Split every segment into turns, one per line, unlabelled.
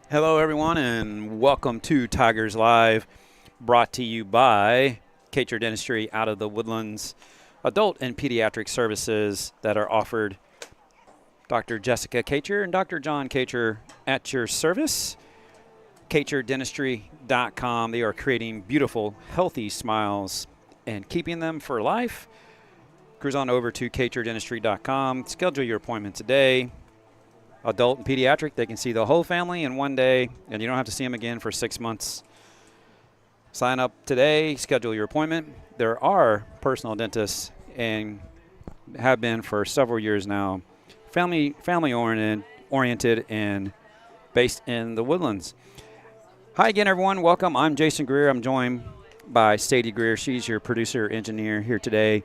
Hello, everyone, and welcome to Tigers Live, brought to you by Kacher Dentistry out of the Woodlands. Adult and pediatric services that are offered. Dr. Jessica Kacher and Dr. John Kacher at your service. txhsbsb.com. They are creating beautiful, healthy smiles and keeping them for life. Cruise on over to txhsbsb.com. Schedule your appointment today. Adult and pediatric, they can see the whole family in one day, and you don't have to see them again for 6 months. Sign up today, schedule your appointment. There are personal dentists and have been for several years now, family oriented and based in the Woodlands. Hi again, everyone. Welcome. I'm Jason Greer. I'm joined by Sadie Greer. She's your producer engineer here today.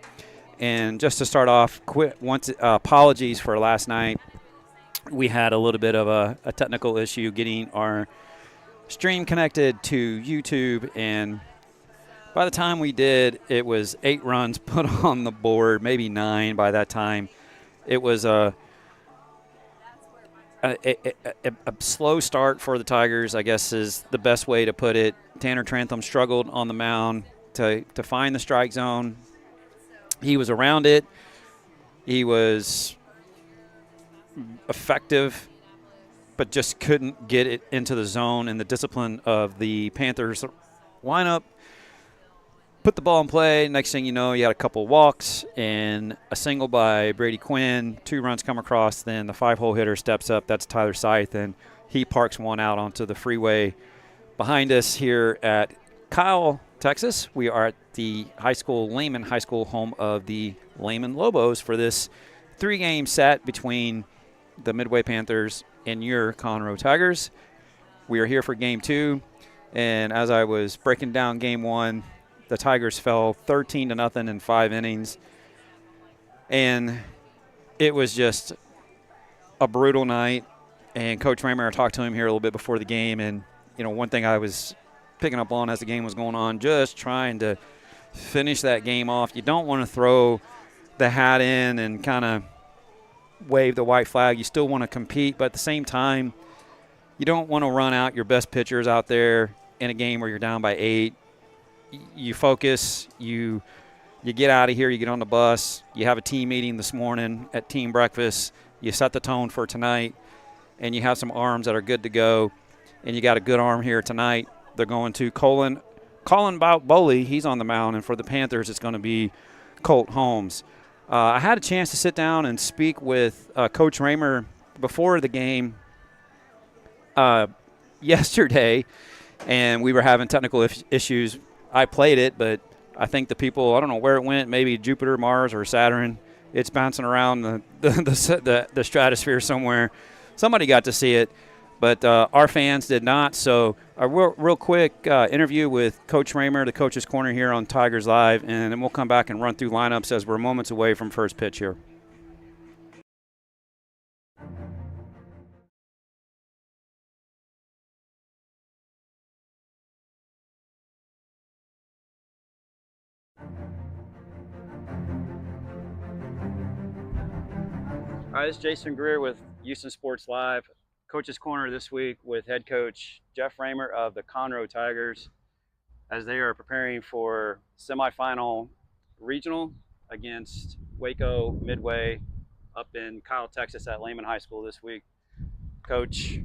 And just to start off, apologies for last night. We had a little bit of a technical issue getting our stream connected to YouTube, and by the time we did, it was 8 runs put on the board, maybe 9 by that time. It was a slow start for the Tigers, I guess is the best way to put it. Tanner Trantham struggled on the mound to find the strike zone. He was around it. He was effective, but just couldn't get it into the zone, and the discipline of the Panthers lineup put the ball in play. Next thing you know, you had a couple walks and a single by Brady Quinn. 2 runs come across. Then the 5-hole hitter steps up. That's Tyler Scythe, and he parks one out onto the freeway behind us here at Kyle, Texas. We are at the Lehman High School, home of the Lehman Lobos, for this 3-game set between the Midway Panthers and your Conroe Tigers. We are here for Game 2, and as I was breaking down Game 1, the Tigers fell 13-0 in 5 innings, and it was just a brutal night. And Coach Raymer, I talked to him here a little bit before the game, and one thing I was picking up on as the game was going on, just trying to finish that game off. You don't want to throw the hat in and kind of wave the white flag. You still want to compete, but at the same time, you don't want to run out your best pitchers out there in a game where you're down by 8. You focus, you get out of here, you get on the bus, you have a team meeting this morning at team breakfast, you set the tone for tonight, and you have some arms that are good to go, and you got a good arm here tonight. They're going to Colin Bowley. He's on the mound, and for the Panthers, it's going to be Colt Holmes. I had a chance to sit down and speak with Coach Raymer before the game yesterday, and we were having technical issues. I played it, but I think the people, I don't know where it went, maybe Jupiter, Mars, or Saturn. It's bouncing around the stratosphere somewhere. Somebody got to see it, but our fans did not. So a real quick interview with Coach Raymer, the Coach's Corner here on Tigers Live, and then we'll come back and run through lineups as we're moments away from first pitch here. Hi, this is Jason Greer with Houston Sports Live. Coach's Corner this week with head coach Jeff Raymer of the Conroe Tigers as they are preparing for semifinal regional against Waco Midway up in Kyle, Texas at Lehman High School this week. Coach,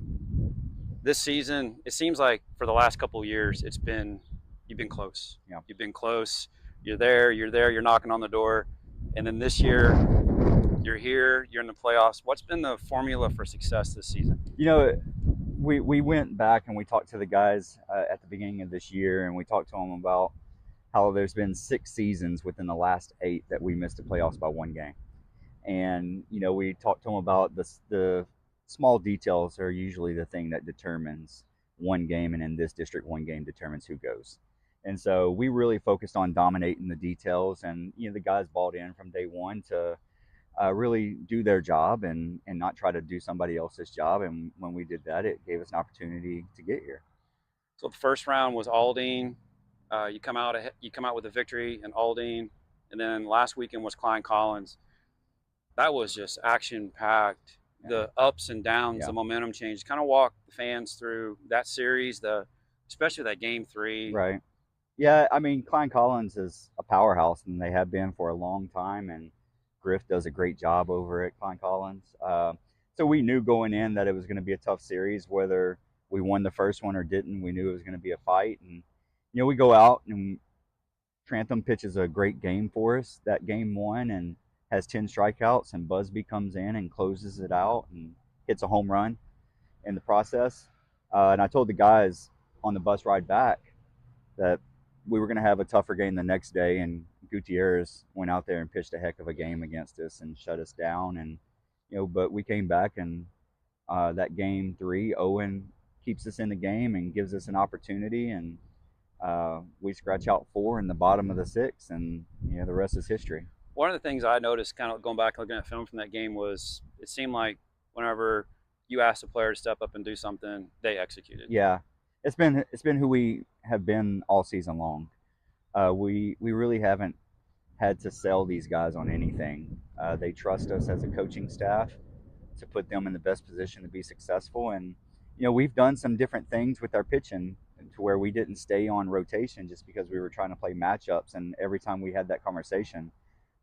this season, it seems like for the last couple of years, you've been close.
Yeah.
You've been close. You're there, you're knocking on the door. And then this year, you're here, you're in the playoffs. What's been the formula for success this season?
We went back and we talked to the guys at the beginning of this year, and we talked to them about how there's been 6 seasons within the last 8 that we missed the playoffs by 1 game. And, we talked to them about the small details are usually the thing that determines 1 game, and in this district, 1 game determines who goes. And so we really focused on dominating the details, and, the guys bought in from day 1 to really do their job and not try to do somebody else's job. And when we did that, it gave us an opportunity to get here.
So the first round was Aldine. You come out with a victory in Aldine, and then last weekend was Klein Collins. That was just action-packed. the ups and downs,
Yeah.
the momentum change. Kind of walk the fans through that series, especially that game 3.
Right. Yeah, I mean, Klein Collins is a powerhouse, and they have been for a long time. And Griff does a great job over at Klein Collins. So we knew going in that it was going to be a tough series, whether we won the first one or didn't. We knew it was going to be a fight, and we go out and Trantham pitches a great game for us that game 1 and has 10 strikeouts, and Busby comes in and closes it out and hits a home run in the process. And I told the guys on the bus ride back that we were going to have a tougher game the next day, and Gutierrez went out there and pitched a heck of a game against us and shut us down. And but we came back, and that game 3, Owen keeps us in the game and gives us an opportunity, and we scratch out 4 in the bottom of the 6th, and the rest is history.
One of the things I noticed, kind of going back looking at film from that game, was it seemed like whenever you asked a player to step up and do something, they executed.
Yeah, it's been who we have been all season long. We really haven't had to sell these guys on anything. They trust us as a coaching staff to put them in the best position to be successful. And we've done some different things with our pitching to where we didn't stay on rotation just because we were trying to play matchups. And every time we had that conversation,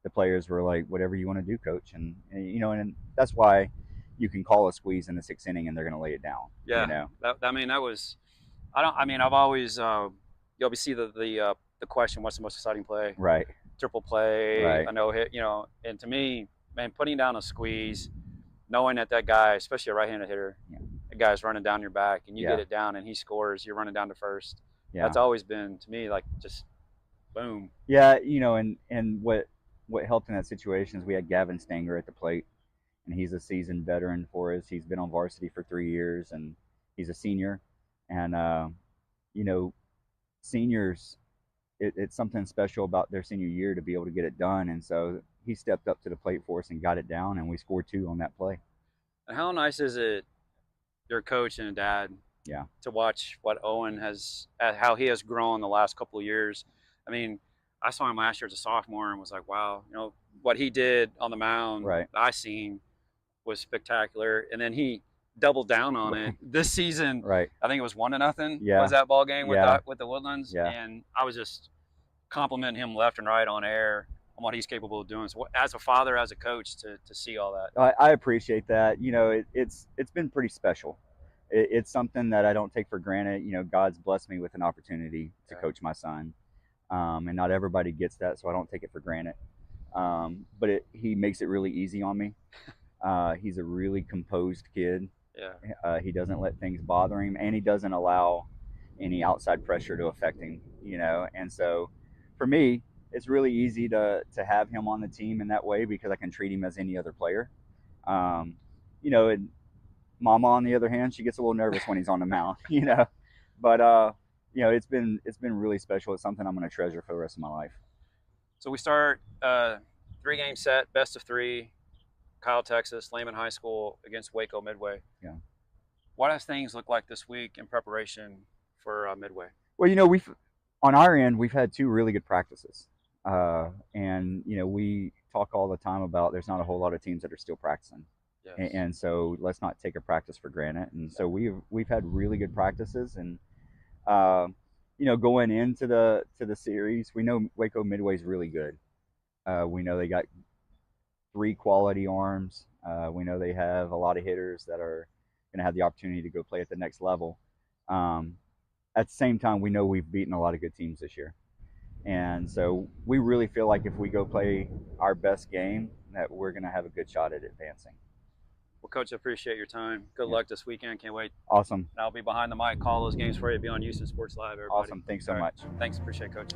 the players were like, "Whatever you want to do, coach." And that's why you can call a squeeze in the 6th inning and they're going to lay it down.
Yeah, that was. I've always you'll see the question, what's the most exciting play?
Right.
Triple play,
Right.
a no hit, and to me, man, putting down a squeeze, knowing that guy, especially a right-handed hitter, the guy's running down your back, and you get it down, and he scores, you're running down to first. Yeah. That's always been, to me, like, just boom.
Yeah, and what helped in that situation is we had Gavin Stanger at the plate, and he's a seasoned veteran for us. He's been on varsity for 3 years, and he's a senior. And seniors, it's something special about their senior year to be able to get it done. And so he stepped up to the plate for us and got it down, and we scored 2 on that play.
And how nice is it, your coach and dad, to watch what Owen has, how he has grown the last couple of years. I mean, I saw him last year as a sophomore and was like, wow, what he did on the mound, I seen was spectacular. And then he doubled down on it this season.
Right.
I think it was 1-0. Was that ball game with the Woodlands?
Yeah.
And I was just complimenting him left and right on air on what he's capable of doing. So as a father, as a coach, to see all that.
I appreciate that. It's been pretty special. It's something that I don't take for granted. God's blessed me with an opportunity to coach my son. And not everybody gets that, so I don't take it for granted. But he makes it really easy on me. He's a really composed kid.
Yeah.
He doesn't let things bother him, and he doesn't allow any outside pressure to affect him. And so for me, it's really easy to have him on the team in that way because I can treat him as any other player. And Mama, on the other hand, she gets a little nervous when he's on the mound. But it's been really special. It's something I'm going to treasure for the rest of my life.
So we start 3-game set, best of 3, Kyle, Texas, Lehman High School against Waco Midway.
Yeah.
What does things look like this week in preparation for Midway?
Well, we've on our end we've had 2 really good practices, and we talk all the time about there's not a whole lot of teams that are still practicing. Yes. And so let's not take a practice for granted. And so we've had really good practices, and going into the series, we know Waco Midway is really good. We know they got 3 quality arms. We know they have a lot of hitters that are going to have the opportunity to go play at the next level. At the same time, we know we've beaten a lot of good teams this year. And so we really feel like if we go play our best game, that we're going to have a good shot at advancing.
Well, Coach, I appreciate your time. Good luck this weekend. Can't wait.
Awesome.
And I'll be behind the mic, call those games for you. Be on Houston Sports Live, everybody.
Awesome. Thanks so much.
Thanks. Appreciate it, Coach.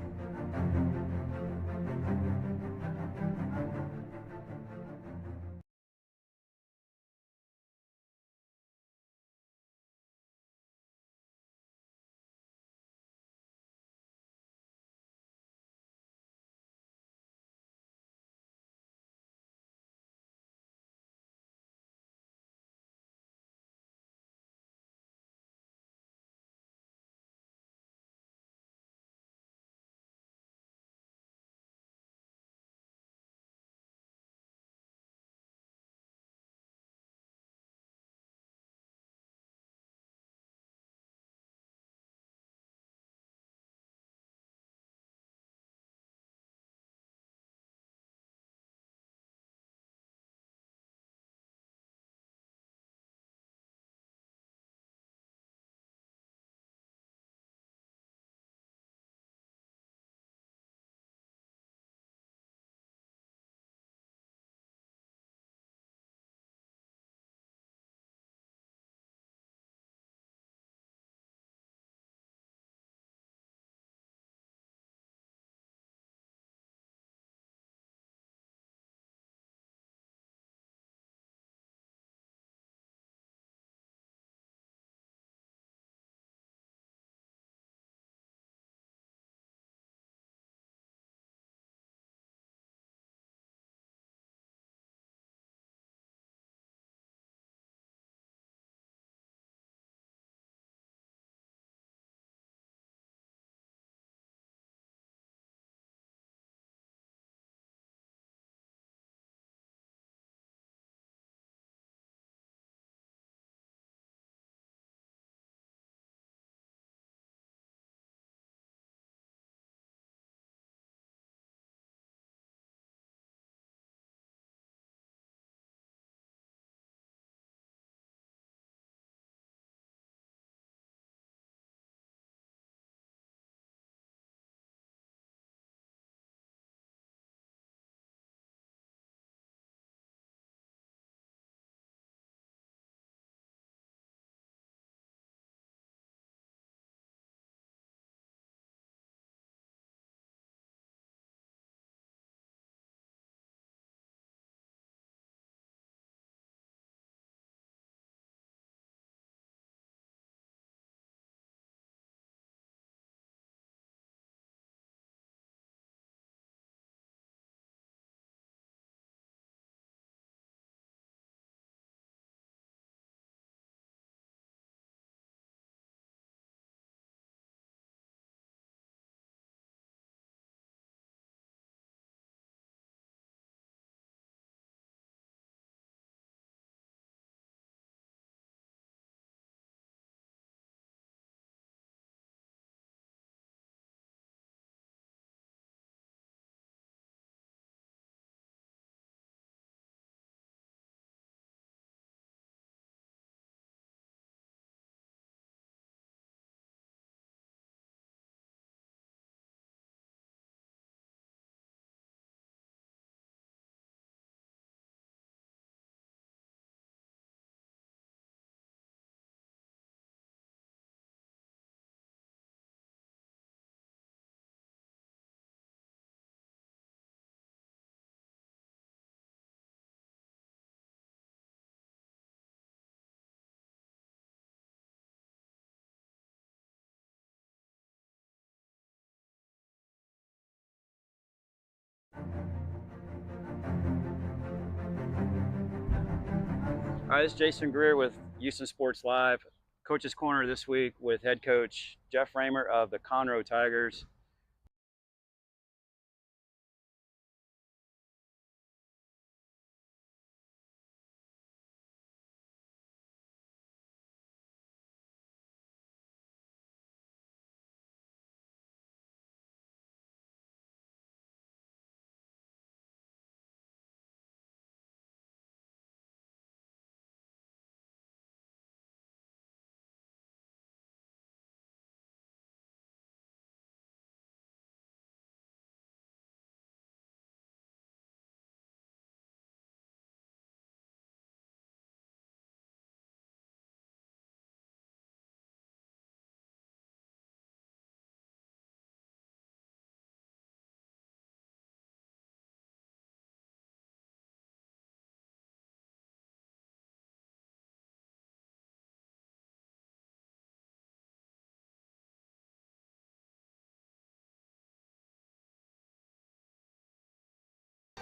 Hi, this is Jason Greer with Houston Sports Live. Coach's Corner this week with head coach Jeff Raymer of the Conroe Tigers.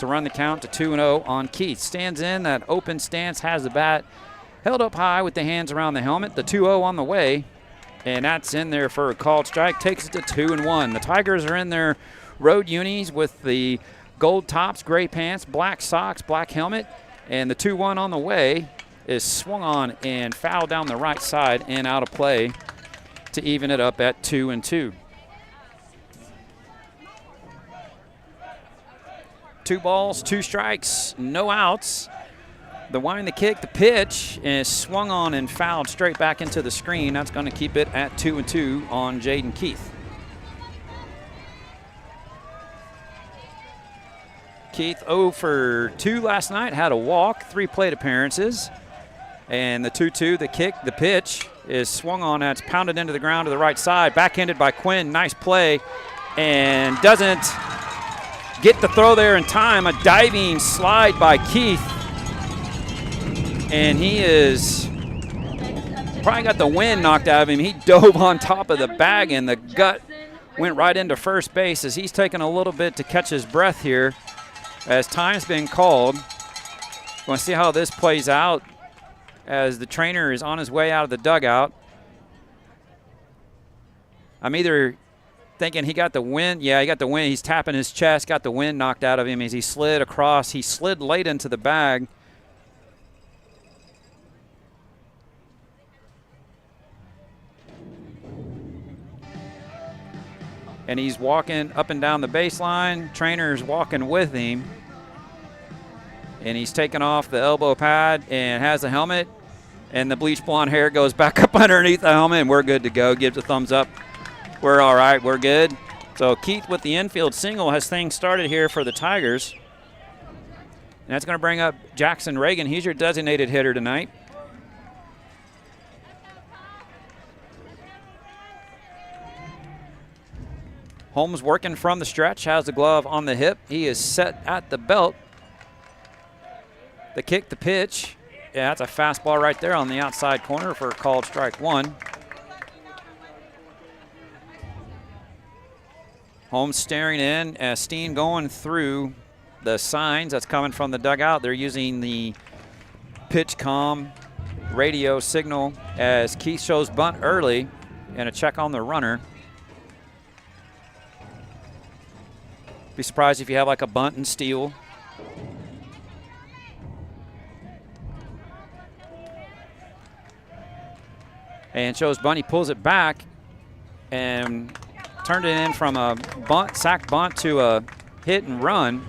To run the count to 2-0 on Keith. Stands in that open stance, has the bat held up high with the hands around the helmet. The 2-0 on the way, and that's in there for a called strike. Takes it to 2-1. The Tigers are in their road unis with the gold tops, gray pants, black socks, black helmet, and the 2-1 on the way is swung on and fouled down the right side and out of play to even it up at 2-2. 2 balls, 2 strikes, no outs. The wind, the kick, the pitch is swung on and fouled straight back into the screen. That's going to keep it at 2-2 on Jaden Keith. Keith 0 for 2 last night, had a walk, 3 plate appearances. And the 2-2, the kick, the pitch is swung on. That's pounded into the ground to the right side. Backhanded by Quinn, nice play, and doesn't get the throw there in time. A diving slide by Keith. And he is probably got the wind knocked out of him. He dove on top of the bag, and the gut went right into first base as he's taking a little bit to catch his breath here as time's been called. Want to see how this plays out as the trainer is on his way out of the dugout. I'm either thinking he got the wind. Yeah, he got the wind. He's tapping his chest, got the wind knocked out of him as he slid across. He slid late into the bag. And he's walking up and down the baseline. Trainer's walking with him. And he's taking off the elbow pad and has the helmet. And the bleach blonde hair goes back up underneath the helmet, and we're good to go. Gives a thumbs up. We're all right. We're good. So Keith with the infield single has things started here for the Tigers. And that's going to bring up Jackson Reagan. He's your designated hitter tonight. Holmes working from the stretch, has the glove on the hip. He is set at the belt. The kick, the pitch. Yeah, that's a fastball right there on the outside corner for a called strike 1. Holmes staring in as Steen going through the signs that's coming from the dugout. They're using the pitch comm radio signal as Keith shows bunt early and a check on the runner. Be surprised if you have like a bunt and steal. And shows bunt. He pulls it back and turned it in from a bunt, sack bunt to a hit and run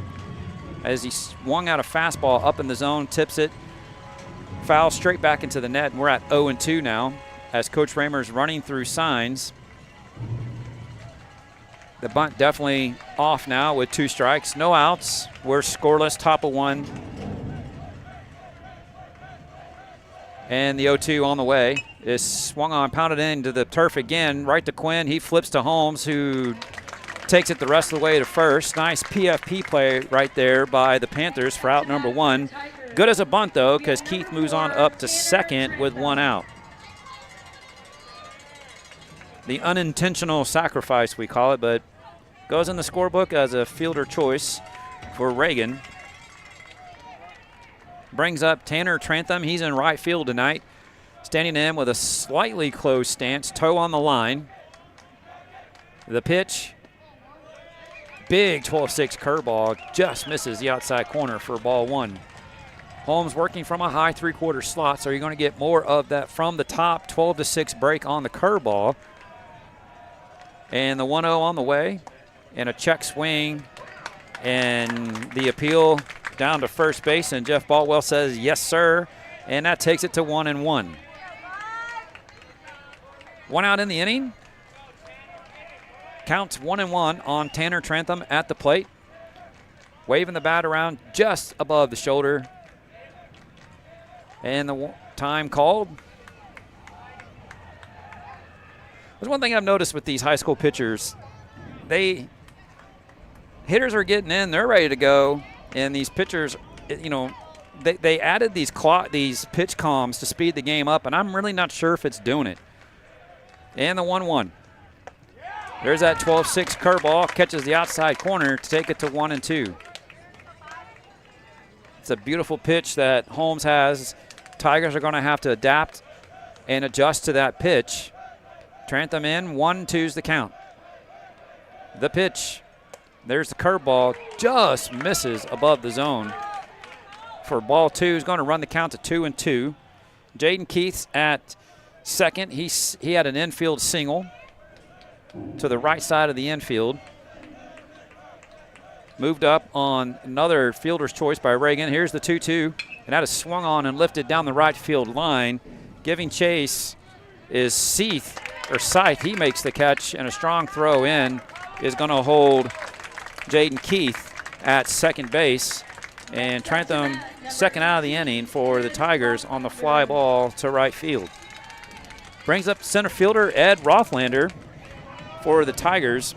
as he swung out a fastball up in the zone, tips it, foul straight back into the net. And we're at 0-2 now as Coach Raymer's running through signs. The bunt definitely off now with 2 strikes, no outs. We're scoreless, top of 1. And the 0-2 on the way is swung on, pounded into the turf again, right to Quinn. He flips to Holmes, who takes it the rest of the way to first. Nice PFP play right there by the Panthers for out number 1. Good as a bunt, though, because Keith moves on up to second with 1 out. The unintentional sacrifice, we call it, but goes in the scorebook as a fielder choice for Reagan. brings up Tanner Trantham. He's in right field tonight, standing in with a slightly closed stance, toe on the line. The pitch, big 12-6 curveball, just misses the outside corner for ball 1. Holmes working from a high 3/4 slot, so you're going to get more of that from the top. 12-6 break on the curveball. And the 1-0 on the way, and a check swing, and the appeal down to first base, and Jeff Baldwell says, yes, sir, and that takes it to 1-1. 1 out in the inning. Counts 1-1 on Tanner Trantham at the plate. Waving the bat around just above the shoulder. And the time called. There's one thing I've noticed with these high school pitchers. Hitters are getting in, they're ready to go, and these pitchers, you know, they added these pitch comms to speed the game up, and I'm really not sure if it's doing it. And the 1-1. There's that 12-6 curveball, catches the outside corner to take it to 1-2. It's a beautiful pitch that Holmes has. Tigers are going to have to adapt and adjust to that pitch. Trantham in, 1-2's the count. The pitch. There's the curveball, just misses above the zone. For ball 2, is going to run the count to 2-2. Jaden Keith's at second. He had an infield single to the right side of the infield. Moved up on another fielder's choice by Reagan. Here's the 2-2, and that is swung on and lifted down the right field line. Giving chase is Scythe. He makes the catch, and a strong throw in is going to hold Jaden Keith at second base. And Trantham second out of the inning for the Tigers on the fly ball to right field. Brings up center fielder Ed Rothlander for the Tigers.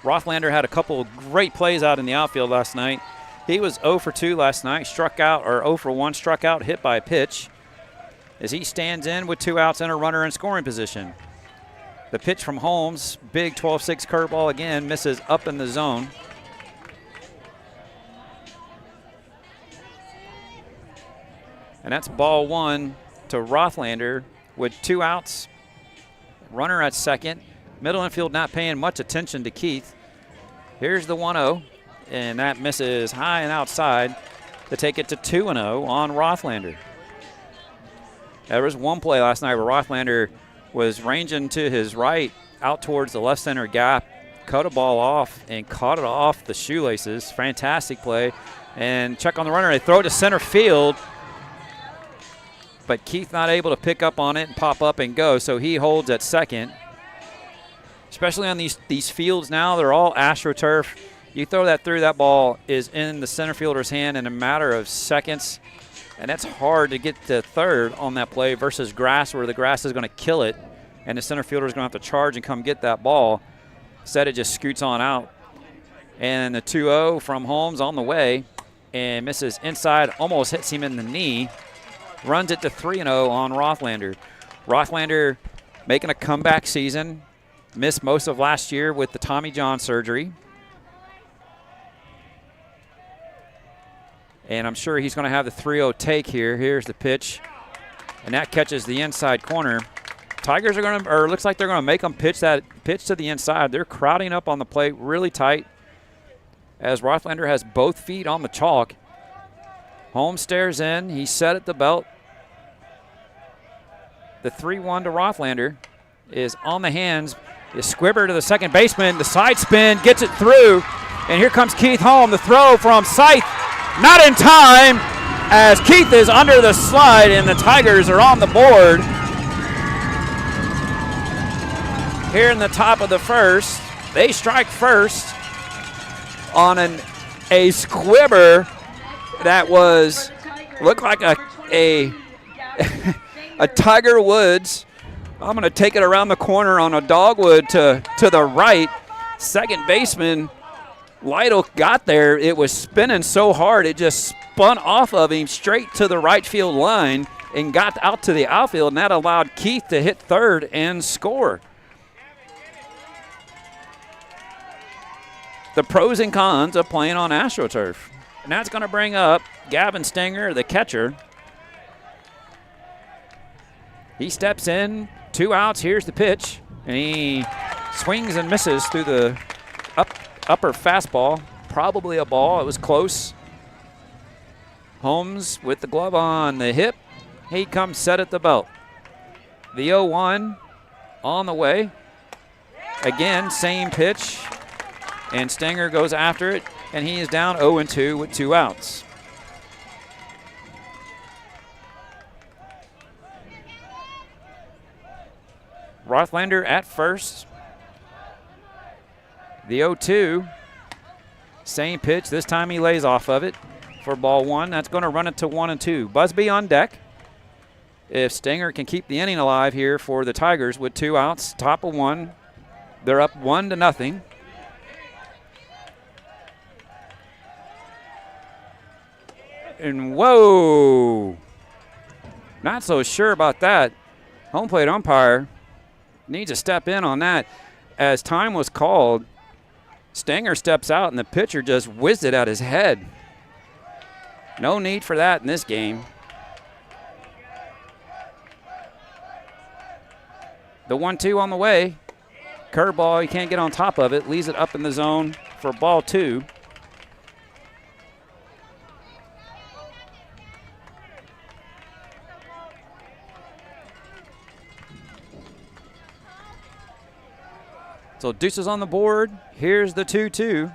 Rothlander had a couple of great plays out in the outfield last night. He was 0 for 2 last night, 0 for 1, struck out, hit by a pitch, as he stands in with 2 outs and a runner in scoring position. The pitch from Holmes, big 12-6 curveball again, misses up in the zone. And that's ball 1 to Rothlander with 2 outs, runner at second. Middle infield not paying much attention to Keith. Here's the 1-0, and that misses high and outside to take it to 2-0 on Rothlander. There was one play last night where Rothlander was ranging to his right out towards the left center gap, cut a ball off and caught it off the shoelaces. Fantastic play. And check on the runner. They throw it to center field, but Keith not able to pick up on it and pop up and go, so he holds at second. Especially on these fields now, they're all AstroTurf. You throw that through, that ball is in the center fielder's hand in a matter of seconds. And that's hard to get to third on that play versus grass, where the grass is going to kill it, and the center fielder is going to have to charge and come get that ball. Instead, it just scoots on out. And the 2-0 from Holmes on the way, and misses inside, almost hits him in the knee. Runs it to 3-0 on Rothlander. Rothlander making a comeback season. Missed most of last year with the Tommy John surgery. And I'm sure he's going to have the 3-0 take here. Here's the pitch, and that catches the inside corner. Tigers are going to, or looks like they're going to make them pitch that pitch to the inside. They're crowding up on the plate really tight as Rothlander has both feet on the chalk. Holmes stares in. He's set at the belt. The 3-1 to Rothlander is on the hands. Is Squibber to the second baseman. The side spin gets it through, and here comes Keith Holm. The throw from Scythe. Not in time, as Keith is under the slide and the Tigers are on the board. Here in the top of the first, they strike first on a Squibber that looked like a Tiger Woods. I'm going to take it around the corner on a dogwood to the right. Second baseman Lytle got there. It was spinning so hard it just spun off of him straight to the right field line and got out to the outfield, and that allowed Keith to hit third and score. The pros and cons of playing on AstroTurf. And that's going to bring up Gavin Stenger, the catcher. He steps in, 2 outs. Here's the pitch. And he swings and misses through the upper fastball. Probably a ball. It was close. Holmes with the glove on the hip. He comes set at the belt. The 0-1 on the way. Again, same pitch. And Stenger goes after it. And he is down 0-2 with 2 outs. Rothlander at first. The 0-2. Same pitch. This time he lays off of it for ball 1. That's going to run it to 1-2. Busby on deck. If Stenger can keep the inning alive here for the Tigers with 2 outs, top of 1. They're up 1-0. And whoa, not so sure about that. Home plate umpire needs to step in on that. As time was called, Stenger steps out and the pitcher just whizzed it at his head. No need for that in this game. The 1-2 on the way. Curveball, he can't get on top of it. Leaves it up in the zone for ball 2. So deuces on the board. Here's the 2-2.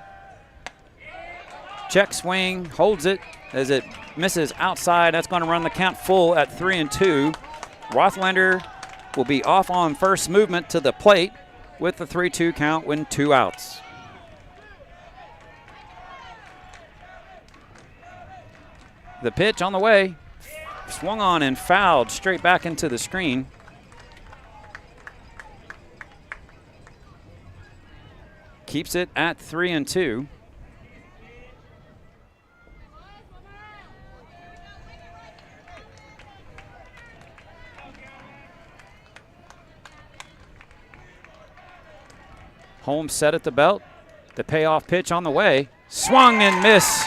Check swing, holds it as it misses outside. That's going to run the count full at 3-2. Rothlander will be off on first movement to the plate with the 3-2 count when 2 outs. The pitch on the way. Swung on and fouled straight back into the screen. Keeps it at 3-2. Holmes set at the belt. The payoff pitch on the way. Swung and missed.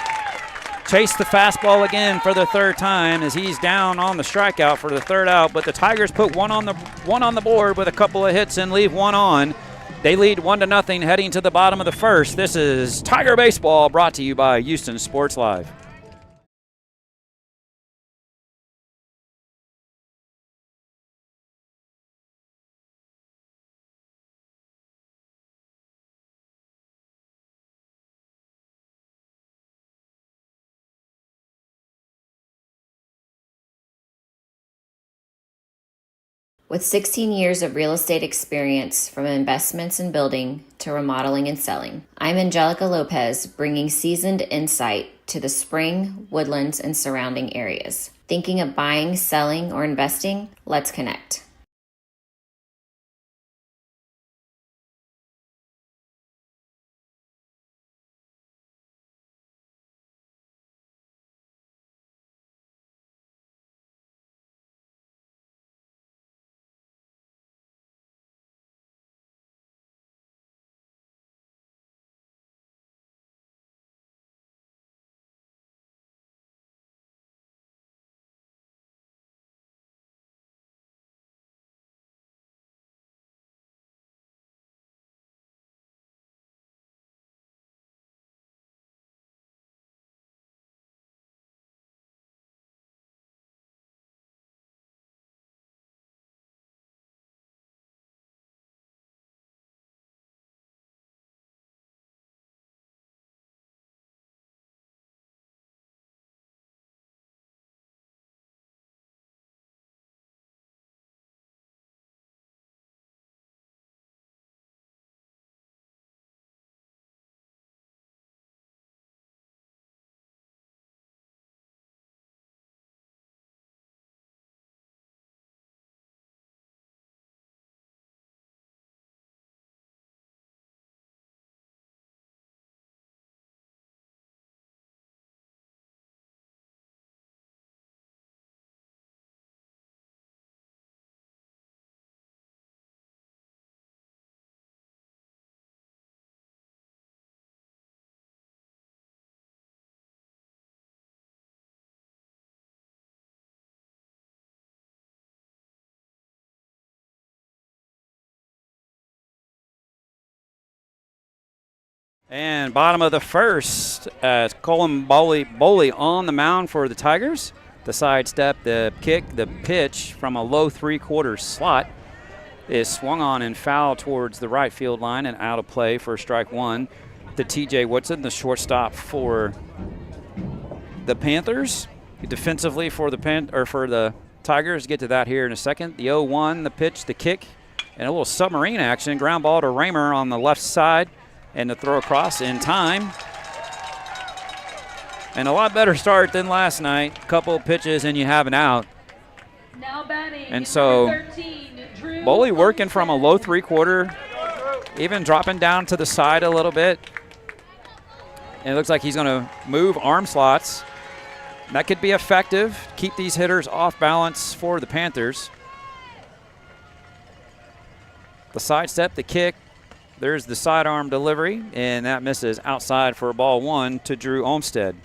Chased the fastball again for the 3rd time as he's down on the strikeout for the 3rd out. But the Tigers put one on the board with a couple of hits and leave 1 on. They lead 1-0 heading to the bottom of the 1st. This is Tiger Baseball brought to you by Houston Sports Live.
With 16 years of real estate experience from investments and building to remodeling and selling, I'm Angelica Lopez, bringing seasoned insight to the Spring, Woodlands, and surrounding areas. Thinking of buying, selling, or investing? Let's connect.
And bottom of the first, Colin Boley on the mound for the Tigers. The sidestep, the kick, the pitch from a low three-quarter slot is swung on and fouled towards the right field line and out of play for strike one. To TJ Woodson, the shortstop for the Panthers. Defensively for the Tigers, get to that here in a second. The 0-1, the pitch, the kick, and a little submarine action. Ground ball to Raymer on the left side, and the throw across in time. And a lot better start than last night. A couple of pitches and you have an out.
Now batting,
and so
13,
Boley working from a low three-quarter, even dropping down to the side a little bit. And it looks like he's going to move arm slots. That could be effective. Keep these hitters off balance for the Panthers. The sidestep, the kick. There's the sidearm delivery, and that misses outside for ball one to Drew Olmstead.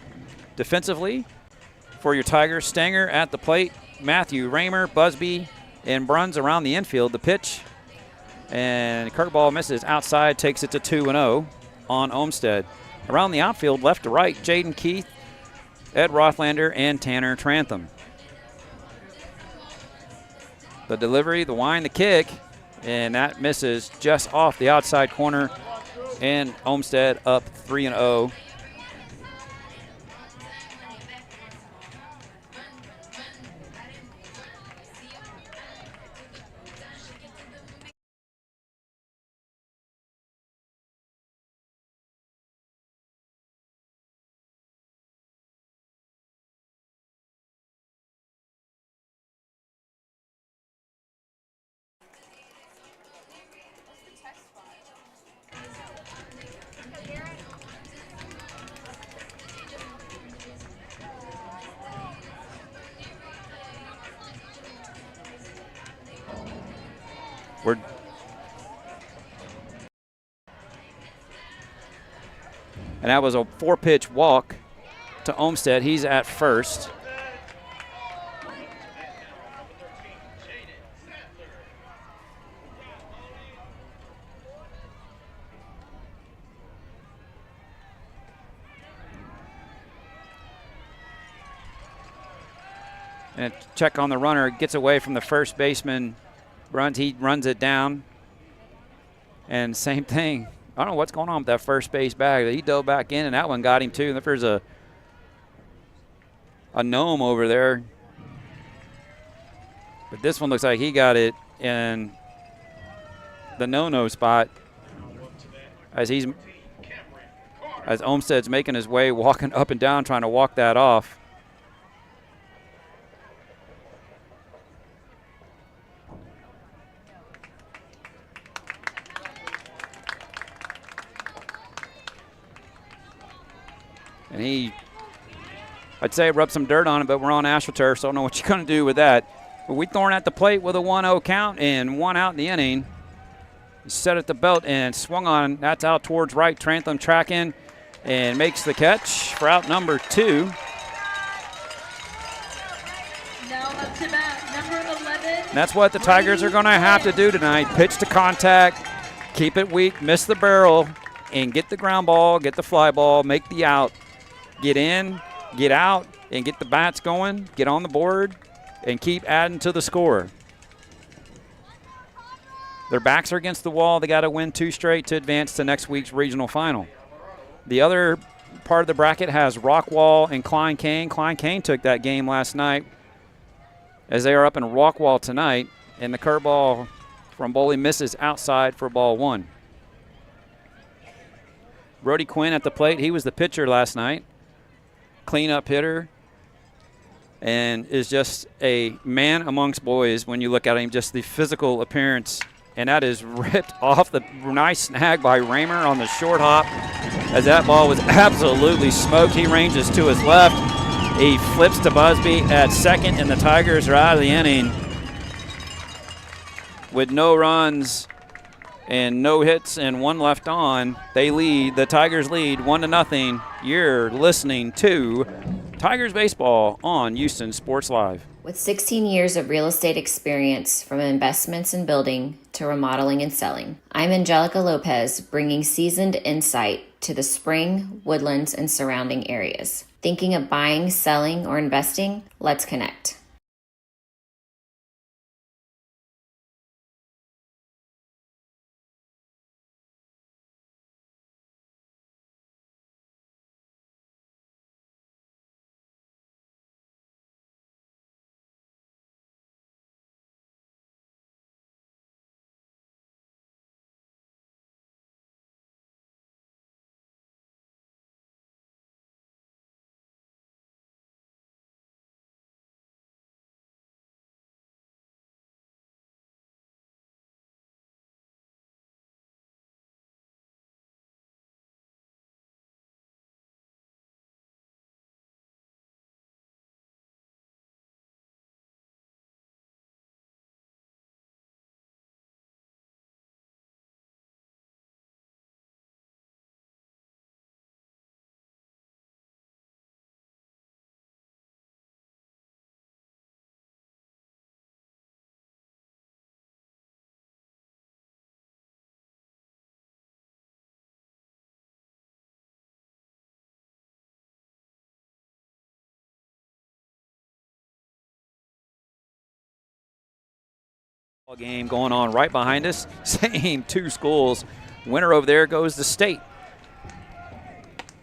Defensively, for your Tigers, Stanger at the plate, Matthew, Raymer, Busby, and Bruns around the infield. The pitch, and curveball misses outside, takes it to 2-0 on Olmstead. Around the outfield, left to right, Jaden Keith, Ed Rothlander, and Tanner Trantham. The delivery, the wind, the kick, and that misses just off the outside corner, and Olmstead up 3-0. And that was a 4-pitch walk to Olmstead. He's at first. And a check on the runner, gets away from the first baseman. He runs it down. And same thing. I don't know what's going on with that first base bag. He dove back in, and that one got him too. And if there's a gnome over there. But this one looks like he got it in the no-no spot as Olmstead's making his way, walking up and down, trying to walk that off. And I'd say rub some dirt on it, but we're on AstroTurf, so I don't know what you're going to do with that. But we thrown at the plate with a 1-0 count and one out in the inning. He set at the belt and swung on. That's out towards right. Trantham tracking and makes the catch for out number 2.
Now up to bat, number 11.
That's what the Tigers are going to have to do tonight. Pitch to contact, keep it weak, miss the barrel, and get the ground ball, get the fly ball, make the out. Get in, get out, and get the bats going, get on the board, and keep adding to the score. Their backs are against the wall. They got to win 2 straight to advance to next week's regional final. The other part of the bracket has Rockwall and Klein Cain. Klein Cain took that game last night as they are up in Rockwall tonight, and the curveball from Boley misses outside for ball 1. Brody Quinn at the plate. He was the pitcher last night. Cleanup hitter, and is just a man amongst boys when you look at him, just the physical appearance. And that is ripped off the nice snag by Raymer on the short hop as that ball was absolutely smoked. He ranges to his left. He flips to Busby at second, and the Tigers are out of the inning with no runs and no hits and 1 left on. They lead. The Tigers lead 1-0. You're listening to Tigers Baseball on Houston Sports Live.
With 16 years of real estate experience, from investments and building to remodeling and selling, I'm Angelica Lopez, bringing seasoned insight to the spring, woodlands, and surrounding areas. Thinking of buying, selling, or investing? Let's connect.
Game going on right behind us. Same two schools. Winner over there goes to state.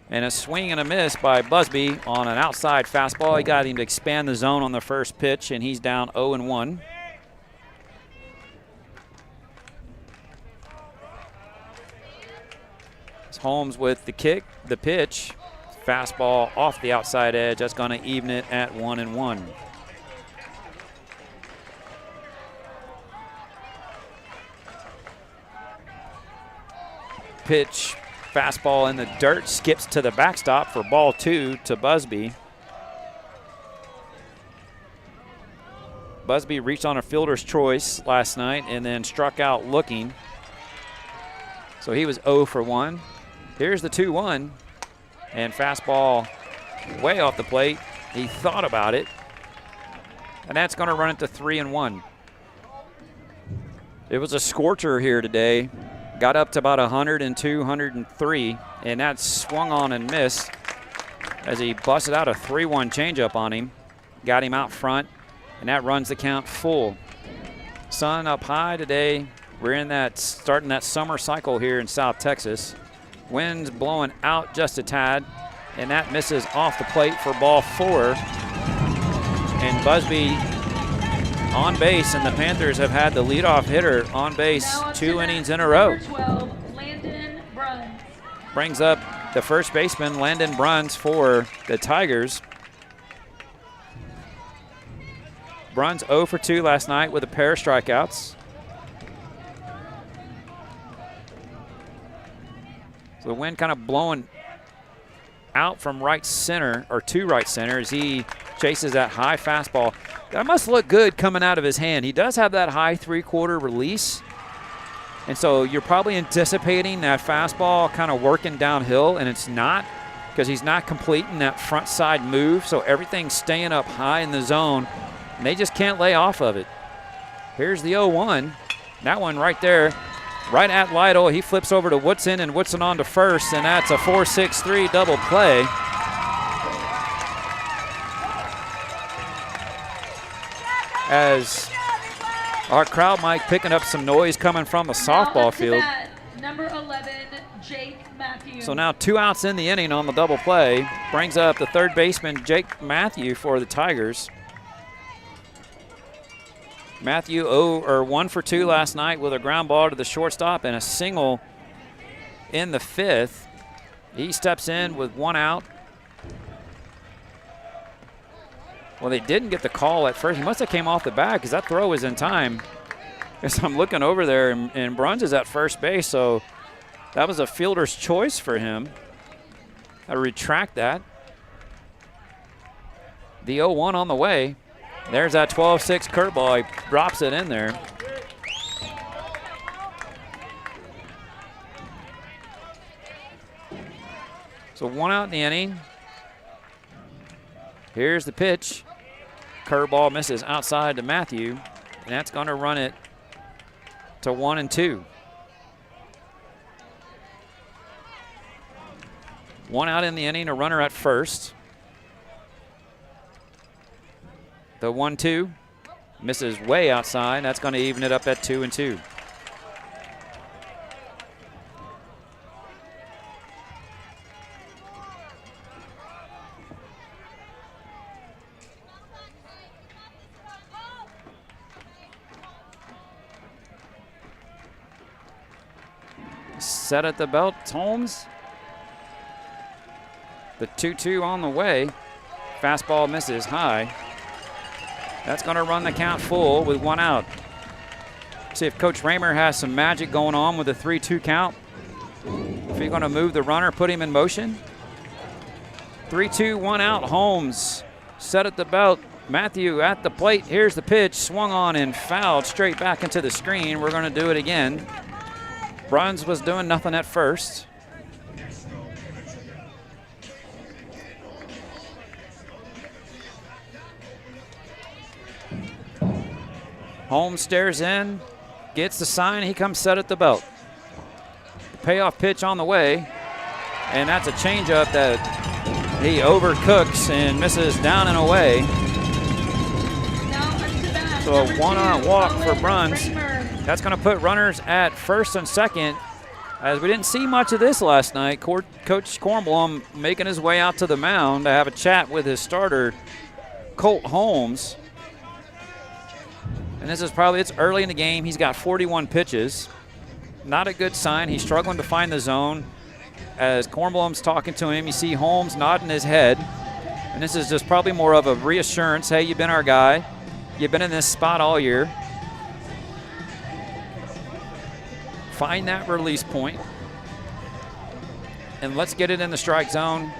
And a swing and a miss by Busby on an outside fastball. He got him to expand the zone on the first pitch, and he's down 0-1. It's Holmes with the kick, the pitch. Fastball off the outside edge. That's going to even it at 1-1. Pitch, fastball in the dirt, skips to the backstop for ball 2 to Busby. Busby reached on a fielder's choice last night and then struck out looking. So he was 0 for 1. Here's the 2-1, and fastball way off the plate. He thought about it, and that's going to run it to 3-1. It was a scorcher here today. Got up to about 102, 103, and that swung on and missed as he busted out a 3-1 changeup on him. Got him out front, and that runs the count full. Sun up high today. We're in that, starting that summer cycle here in South Texas. Wind's blowing out just a tad, and that misses off the plate for ball 4. And Busby on base, and the Panthers have had the leadoff hitter on base 2 innings in a row.
Number 12, Landon Bruns.
Brings up the first baseman, Landon Bruns, for the Tigers. Bruns 0 for 2 last night with a pair of strikeouts. So the wind kind of blowing out from right center, or to right center, as he chases that high fastball. That must look good coming out of his hand. He does have that high 3/4 release. And so you're probably anticipating that fastball kind of working downhill, and it's not, because he's not completing that front side move. So everything's staying up high in the zone, and they just can't lay off of it. Here's the 0-1. That one right there, right at Lytle. He flips over to Woodson, and Woodson on to first, and that's a 4-6-3 double play. As our crowd mic picking up some noise coming from the softball field.
Number 11, Jake Matthew.
So now 2 outs in the inning on the double play. Brings up the third baseman, Jake Matthew, for the Tigers. Matthew 1 for 2 last night with a ground ball to the shortstop and a single in the 5th. He steps in with 1 out. Well, they didn't get the call at first. He must have came off the bat, because that throw was in time. As I'm looking over there, and Bruns is at first base, so that was a fielder's choice for him. I retract that. The 0-1 on the way. There's that 12-6 curveball. He drops it in there. So 1 out in the inning. Here's the pitch. Curveball misses outside to Matthew, and that's going to run it to 1-2. 1 out in the inning, a runner at first. The 1-2 misses way outside. That's going to even it up at 2-2. Set at the belt, Holmes. The 2-2 on the way. Fastball misses high. That's going to run the count full with 1 out. See if Coach Raymer has some magic going on with the 3-2 count. If you're going to move the runner, put him in motion. 3-2, 1 out. Holmes set at the belt. Matthew at the plate. Here's the pitch. Swung on and fouled straight back into the screen. We're going to do it again. Bruns was doing nothing at first. Holmes stares in, gets the sign, he comes set at the belt. Payoff pitch on the way, and that's a changeup that he overcooks and misses down and away. So a 1-out walk for Bruns. That's going to put runners at first and second. As we didn't see much of this last night, Coach Kornblum making his way out to the mound to have a chat with his starter, Colt Holmes. And this is probably, it's early in the game. He's got 41 pitches. Not a good sign. He's struggling to find the zone. As Kornblum's talking to him, you see Holmes nodding his head. And this is just probably more of a reassurance. Hey, you've been our guy. You've been in this spot all year. Find that release point. And let's get it in the strike zone.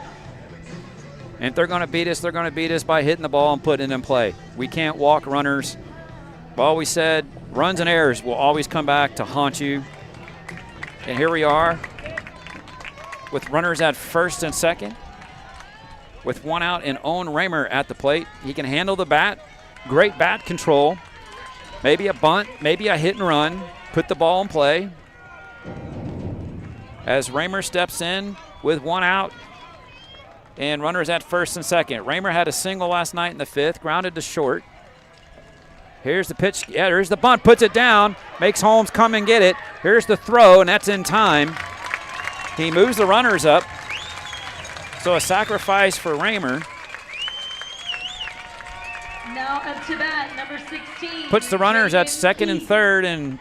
And if they're going to beat us, they're going to beat us by hitting the ball and putting it in play. We can't walk runners. I've always said runs and errors will always come back to haunt you. And here we are with runners at first and second. With 1 out and Owen Raymer at the plate. He can handle the bat. Great bat control. Maybe a bunt, maybe a hit and run. Put the ball in play. As Raymer steps in with 1 out and runners at first and second. Raymer had a single last night in the 5th, grounded to short. Here's the pitch. Yeah, there's the bunt. Puts it down. Makes Holmes come and get it. Here's the throw, and that's in time. He moves the runners up. So a sacrifice for Raymer.
Now up to bat, number 16.
Puts the runners at second and third and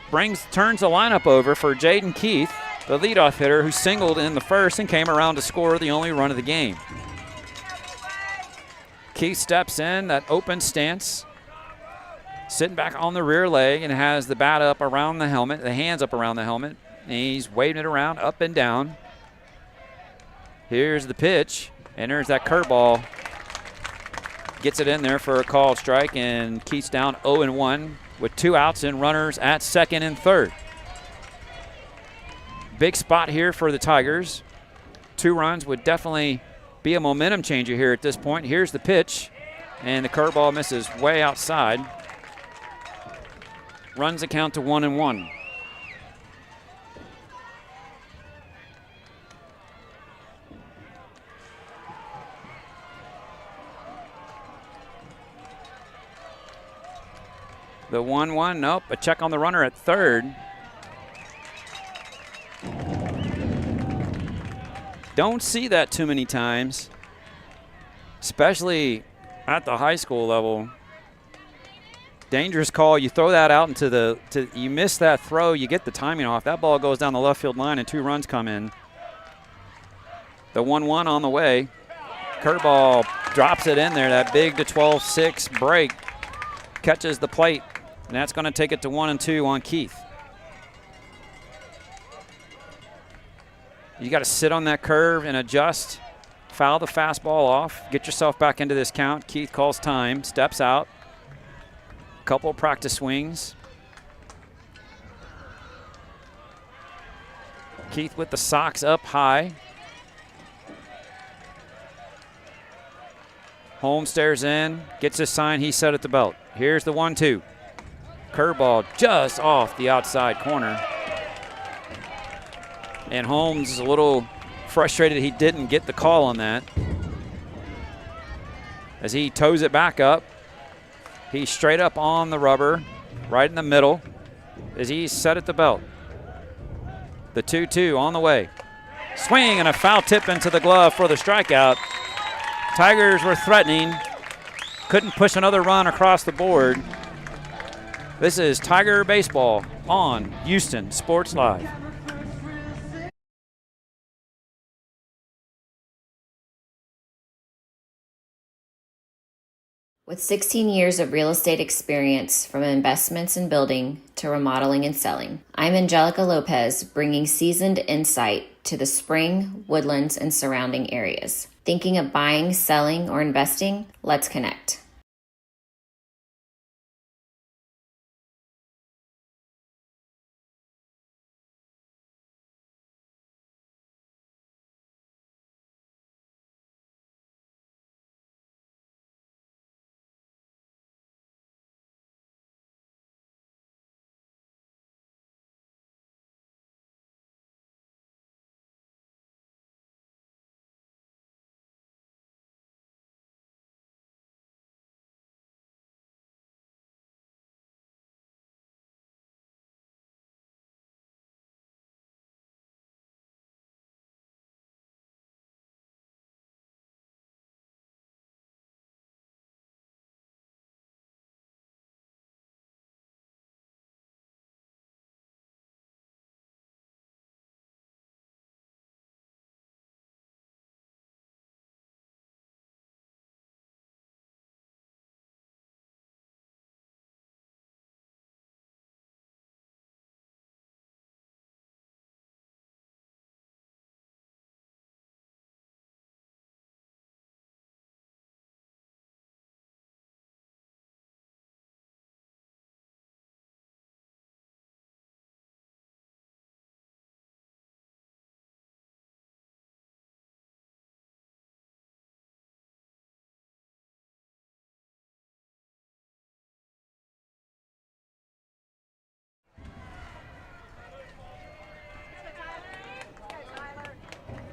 turns the lineup over for Jaden Keith, the leadoff hitter who singled in the 1st and came around to score the only run of the game. Keith steps in, that open stance, sitting back on the rear leg and has the bat up around the helmet, the hands up around the helmet. And he's waving it around up and down. Here's the pitch, and there's that curveball. Gets it in there for a called strike, and Keith's down 0-1 with 2 outs and runners at second and third. Big spot here for the Tigers. 2 runs would definitely be a momentum changer here at this point. Here's the pitch, and the curveball misses way outside. Runs the count to 1-1. The 1-1, nope, a check on the runner at third. Don't see that too many times, especially at the high school level. Dangerous call. You throw that out into you miss that throw, you get the timing off. That ball goes down the left field line and 2 runs come in. The 1-1 on the way. Curveball drops it in there. That big to 12-6 break catches the plate, and that's going to take it to 1-2 on Keith. You got to sit on that curve and adjust, foul the fastball off, get yourself back into this count. Keith calls time, steps out. Couple practice swings. Keith with the socks up high. Holmes stares in, gets his sign, he's set at the belt. Here's the 1-2. Curveball just off the outside corner. And Holmes is a little Frustrated he didn't get the call on that. As he toes it back up, he's straight up on the rubber, right in the middle, as he's set at the belt. The 2-2 on the way. Swing and a foul tip into the glove for the strikeout. Tigers were threatening, couldn't push another run across the board. This is Tiger Baseball on Houston Sports Live.
With 16 years of real estate experience from investments and building to remodeling and selling, I'm Angelica Lopez, bringing seasoned insight to the Spring, Woodlands, and surrounding areas. Thinking of buying, selling, or investing? Let's connect.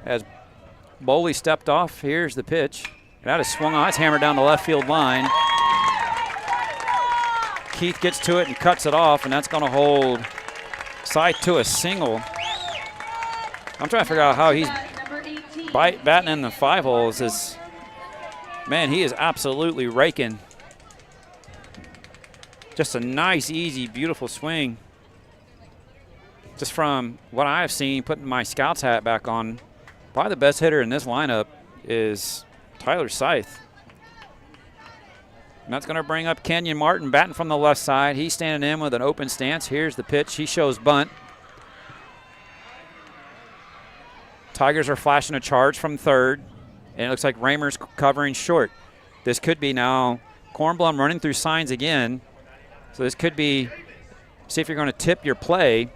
As Boley stepped off, here's the pitch. That is swung on. It's hammered down the left field line. Keith gets to it and cuts it off, and that's going to hold Scythe to a single. I'm trying to figure out how he's batting in the 5 holes. Man, he is absolutely raking. Just a nice, easy, beautiful swing. Just from what I've seen, putting my Scouts hat back on, probably the best hitter in this lineup is Tyler Scythe. And that's going to bring up Kenyon Martin batting from the left side. He's standing in with an open stance. Here's the pitch. He shows bunt. Tigers are flashing a charge from third, and it looks like Raymer's covering short. This could be now Kornblum running through signs again. So this could be, see if you're going to tip your play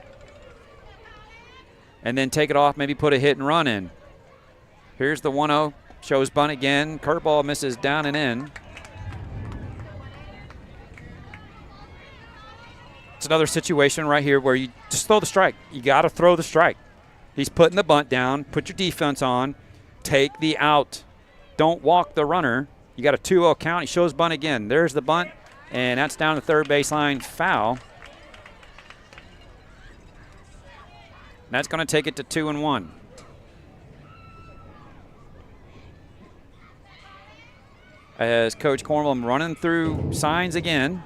and then take it off, maybe put a hit and run in. Here's the 1-0, shows bunt again. Curveball misses down and in. It's another situation right here where you just throw the strike. You got to throw the strike. He's putting the bunt down. Put your defense on. Take the out. Don't walk the runner. You got a 2-0 count. He shows bunt again. There's the bunt, and that's down the third baseline, foul. That's going to take it to 2-1. As Coach Cornwall running through signs again.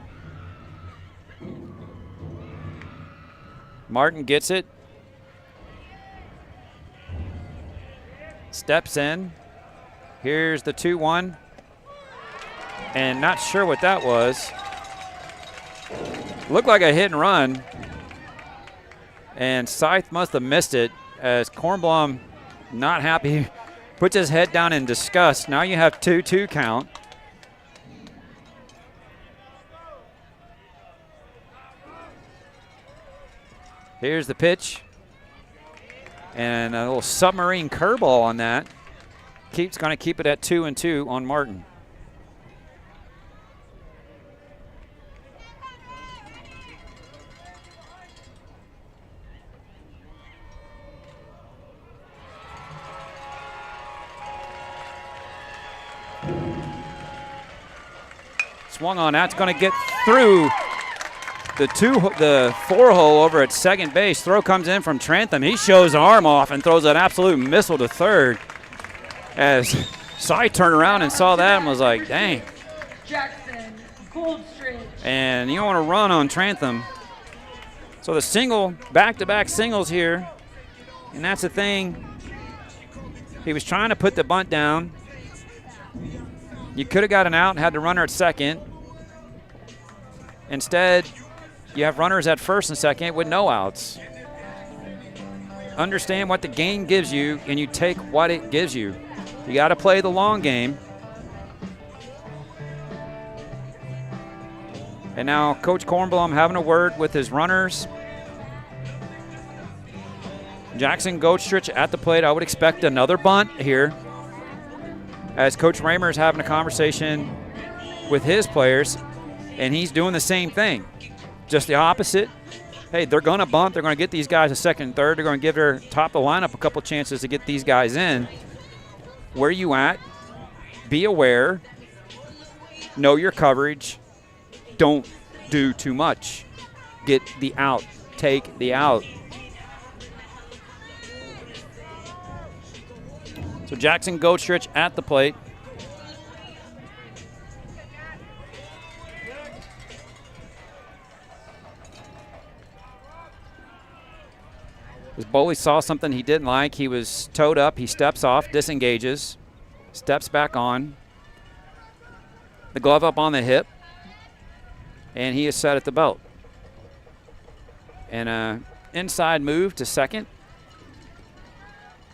Martin gets it. Steps in. Here's the 2-1. And not sure what that was. Looked like a hit and run. And Scythe must have missed it as Kornblum, not happy, puts his head down in disgust. Now you have 2-2 count. Here's the pitch. And a little submarine curveball on that. Keith's going to keep it at 2-2 on Martin. swung on. That's going to get through the 4-hole over at second base. Throw comes in from Trantham. He shows arm off and throws an absolute missile to third. As Cy turned around and saw that and was like, dang.
Jackson Goldstridge.
And you don't want to run on Trantham. So the single, back-to-back singles here. And that's the thing. He was trying to put the bunt down. You could have got an out and had the runner at second. Instead, you have runners at first and second with no outs. Understand what the game gives you, and you take what it gives you. You got to play the long game. And now Coach Kornblum having a word with his runners. Jackson Goldstridge at the plate. I would expect another bunt here, as Coach Raymer is having a conversation with his players, and he's doing the same thing, just the opposite. Hey, they're going to bunt. They're going to get these guys a second and third. They're going to give their top of the lineup a couple chances to get these guys in. Where are you at? Be aware. Know your coverage. Don't do too much. Get the out. Take the out. So Jackson Goldstridge at the plate. As Boley saw something he didn't like, he was towed up. He steps off, disengages, steps back on. The glove up on the hip, and he is set at the belt. And an inside move to second.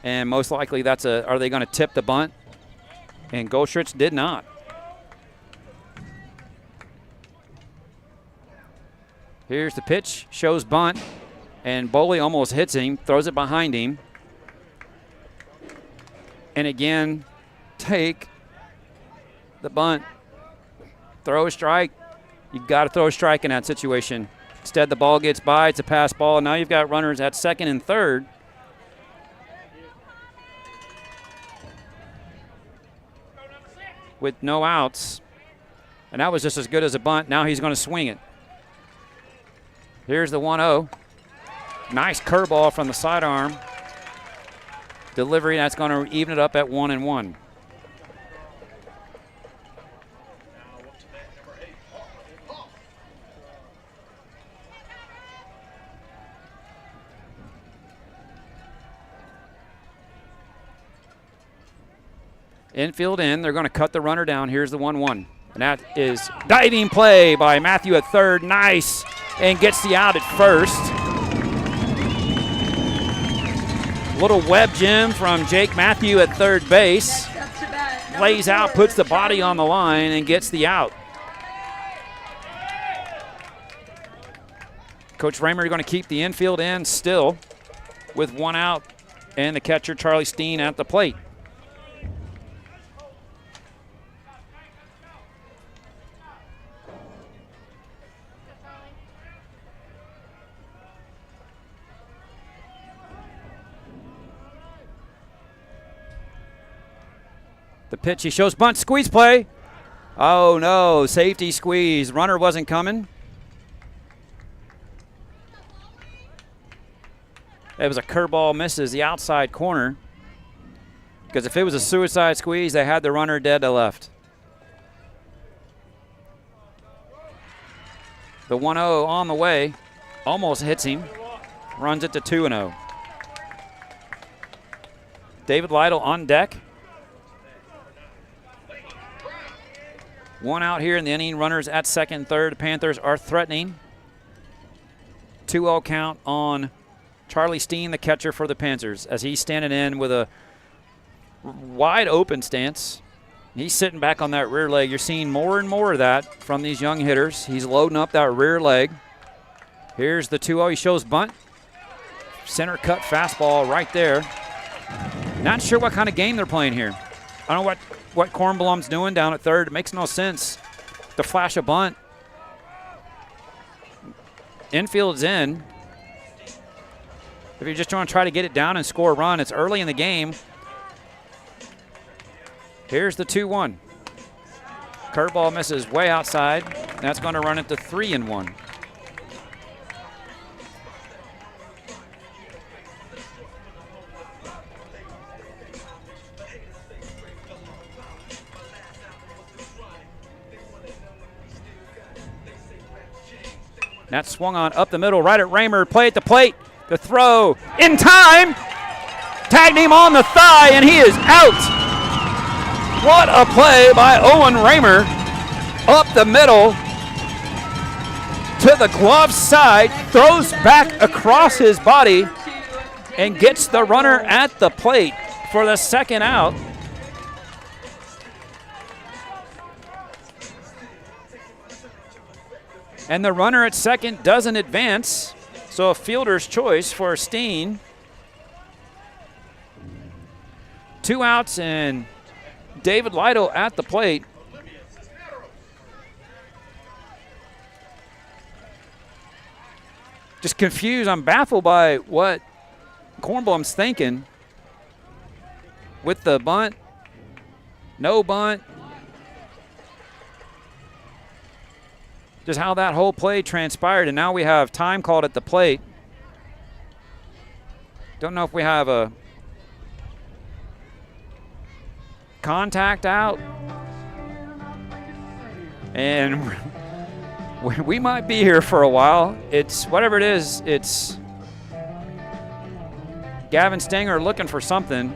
And most likely that's are they going to tip the bunt? And Goldstridge did not. Here's the pitch, shows bunt, and Boley almost hits him, throws it behind him. And again, take the bunt. Throw a strike. You've got to throw a strike in that situation. Instead, the ball gets by. It's a pass ball. Now you've got runners at second and third. With no outs. And that was just as good as a bunt. Now he's going to swing it. Here's the 1-0. Nice curveball from the sidearm. Delivery, that's going to even it up at 1-1. Infield in. They're going to cut the runner down. Here's the 1-1. And that is diving play by Matthew at third. Nice. And gets the out at first. Little web gem from Jake Matthew at third base. Lays out, puts the body on the line, and gets the out. Coach Raymer going to keep the infield in still with one out, and the catcher Charlie Steen at the plate. The pitch, he shows bunt, squeeze play. Oh no, safety squeeze. Runner wasn't coming. It was a curveball, misses the outside corner. Because if it was a suicide squeeze, they had the runner dead to left. The 1-0 on the way, almost hits him. Runs it to 2-0. David Lytle on deck. One out here in the inning. Runners at second and third. The Panthers are threatening. 2-0 count on Charlie Steen, the catcher for the Panthers, as he's standing in with a wide open stance. He's sitting back on that rear leg. You're seeing more and more of that from these young hitters. He's loading up that rear leg. Here's the 2-0. He shows bunt. Center cut fastball right there. Not sure what kind of game they're playing here. I don't know what Kornblum's doing down at third. It makes no sense to flash a bunt. Infield's in. If you're just trying to get it down and score a run, it's early in the game. Here's the 2-1. Curveball misses way outside. That's going to run it to 3-1. That swung on up the middle, right at Raymer. Play at the plate. The throw in time. Tagged him on the thigh, and he is out. What a play by Owen Raymer. Up the middle to the glove side. Throws back across his body and gets the runner at the plate for the second out. And the runner at second doesn't advance, so a fielder's choice for Steen. 2 outs and David Lytle at the plate. Just confused. I'm baffled by what Kornblum's thinking with the bunt. No bunt. Just how that whole play transpired, and now we have time called at the plate. Don't know if we have a contact out. And we might be here for a while. It's whatever it is, it's Gavin Stanger looking for something.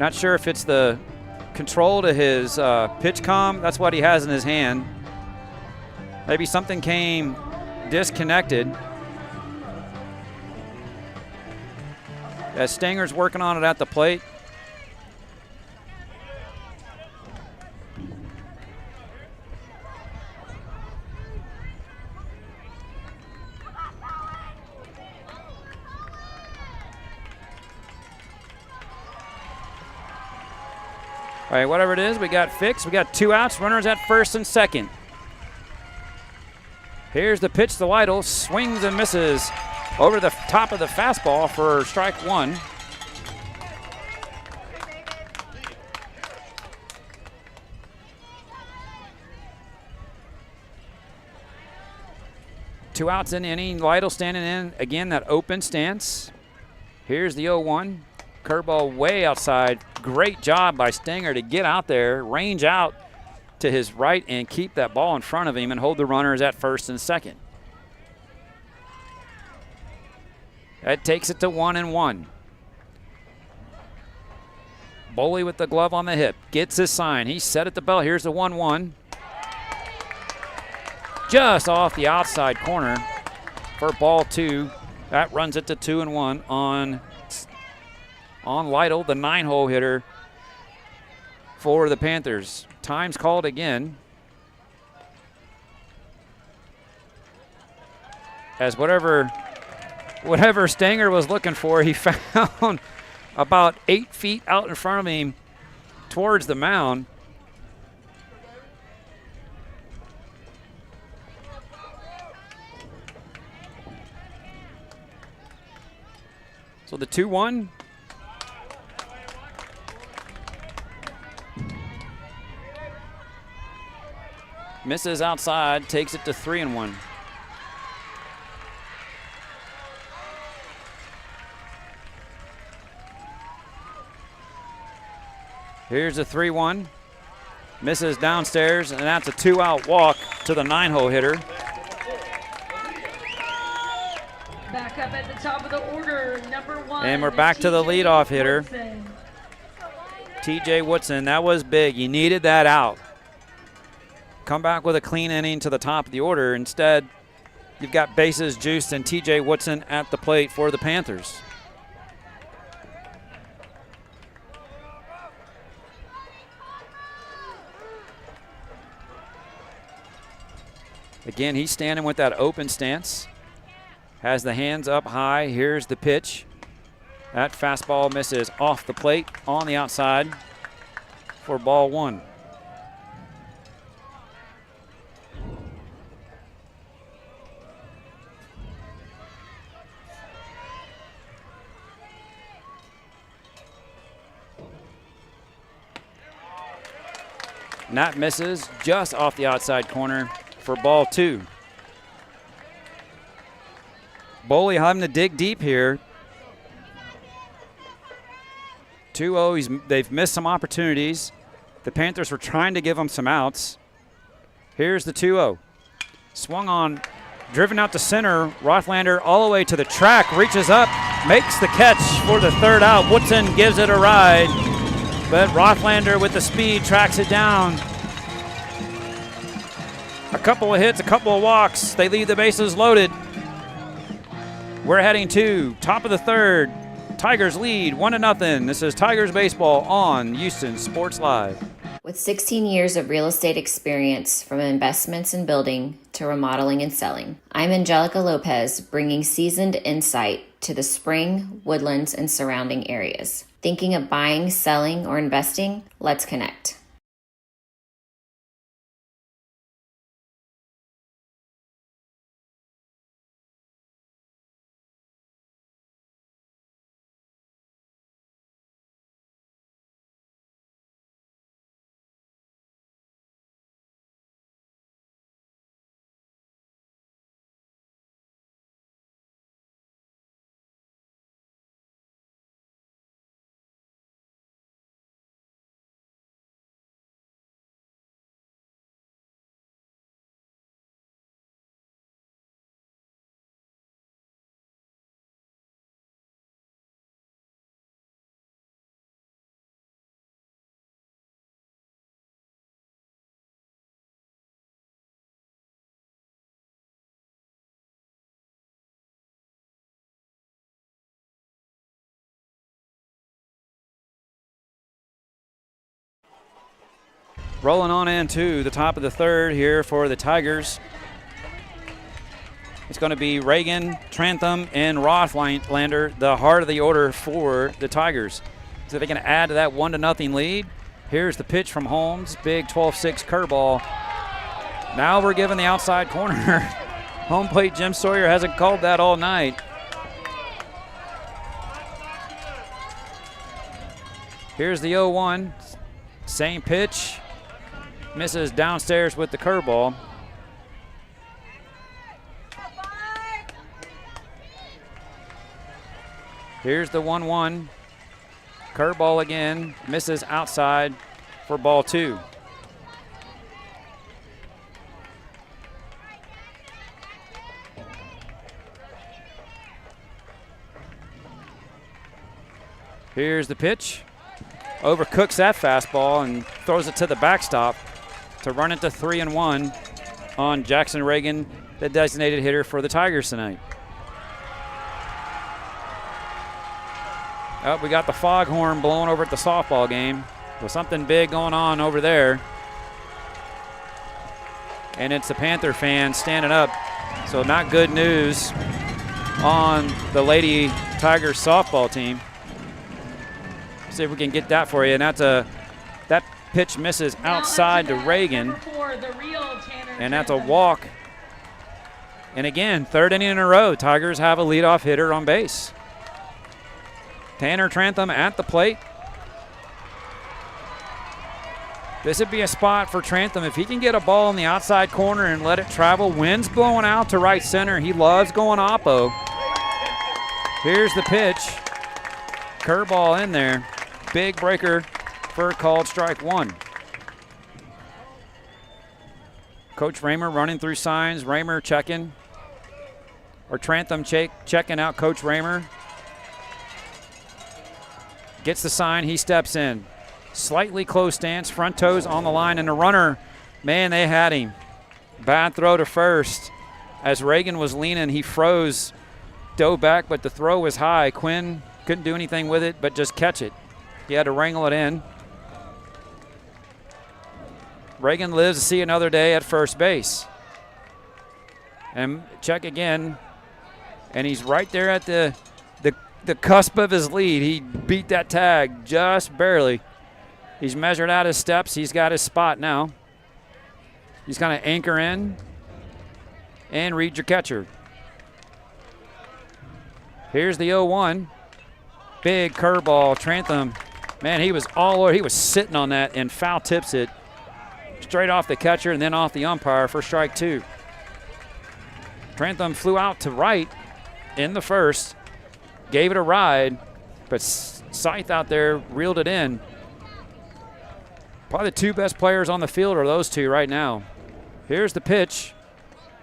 Not sure if it's the control to his pitch comm. That's what he has in his hand. Maybe something came disconnected. As Stanger's working on it at the plate. All right, whatever it is, we got fixed. We got 2 outs, runners at first and second. Here's the pitch to Lytle, swings and misses over the top of the fastball for strike 1. Two outs in the inning, Lytle standing in, again, that open stance. Here's the 0-1. Curveball way outside. Great job by Stanger to get out there, range out to his right and keep that ball in front of him and hold the runners at first and second. That takes it to 1-1. Boley with the glove on the hip. Gets his sign. He's set at the bell. Here's the 1-1. Just off the outside corner for ball 2. That runs it to 2-1 on Lytle, the 9-hole hitter for the Panthers. Time's called again. As whatever Stanger was looking for, he found about 8 feet out in front of him towards the mound. So the 2-1. Misses outside, takes it to 3-1. Here's a 3-1. Misses downstairs, and that's a 2-out walk to the 9-hole hitter.
Back up at the top of the order, number 1.
And we're back to the leadoff hitter, TJ Woodson. That was big. You needed that out. Come back with a clean inning to the top of the order. Instead, you've got bases juiced and TJ Woodson at the plate for the Panthers. Again, he's standing with that open stance. Has the hands up high. Here's the pitch. That fastball misses off the plate on the outside for ball 1. And that misses just off the outside corner for ball 2. Boley having to dig deep here. 2-0, they've missed some opportunities. The Panthers were trying to give them some outs. Here's the 2-0. Swung on, driven out to center. Rothlander all the way to the track, reaches up, makes the catch for the 3rd out. Woodson gives it a ride, but Rothlander with the speed tracks it down. A couple of hits, a couple of walks. They leave the bases loaded. We're heading to top of the 3rd. Tigers lead 1-0. This is Tigers baseball on Houston Sports Live.
With 16 years of real estate experience from investments and building to remodeling and selling, I'm Angelica Lopez, bringing seasoned insight to the Spring, Woodlands, and surrounding areas. Thinking of buying, selling, or investing? Let's connect.
Rolling on into the top of the 3rd here for the Tigers. It's going to be Reagan, Trantham, and Rothlander, the heart of the order for the Tigers. So they can add to that 1-0 lead. Here's the pitch from Holmes, big 12-6 curveball. Now we're giving the outside corner. Home plate Jim Sawyer hasn't called that all night. Here's the 0-1, same pitch. Misses downstairs with the curveball. Here's the 1-1. Curveball again. Misses outside for ball 2. Here's the pitch. Overcooks that fastball and throws it to the backstop to run it to 3-1 on Jackson Reagan, the designated hitter for the Tigers tonight. Oh, we got the foghorn blowing over at the softball game. So something big going on over there. And it's the Panther fans standing up. So not good news on the Lady Tigers softball team. See if we can get that for you. And that pitch misses outside to Reagan. And that's a walk. And again, 3rd inning in a row, Tigers have a leadoff hitter on base. Tanner Trantham at the plate. This would be a spot for Trantham. If he can get a ball in the outside corner and let it travel, wind's blowing out to right center. He loves going oppo. Here's the pitch. Curveball in there. Big breaker for a called strike 1. Coach Raymer running through signs. Raymer checking. Or Trantham checking out Coach Raymer. Gets the sign, he steps in. Slightly close stance, front toes on the line, and the runner, man, they had him. Bad throw to first. As Reagan was leaning, he froze, dove back, but the throw was high. Quinn couldn't do anything with it but just catch it. He had to wrangle it in. Reagan lives to see another day at first base. And check again, and he's right there at the cusp of his lead. He beat that tag just barely. He's measured out his steps. He's got his spot now. He's going to anchor in and read your catcher. Here's the 0-1. Big curveball. Trantham, man, he was all over. He was sitting on that and foul tips it. straight off the catcher and then off the umpire for strike 2. Trantham flew out to right in the first, gave it a ride, but Scythe out there reeled it in. Probably the 2 best players on the field are those 2 right now. Here's the pitch.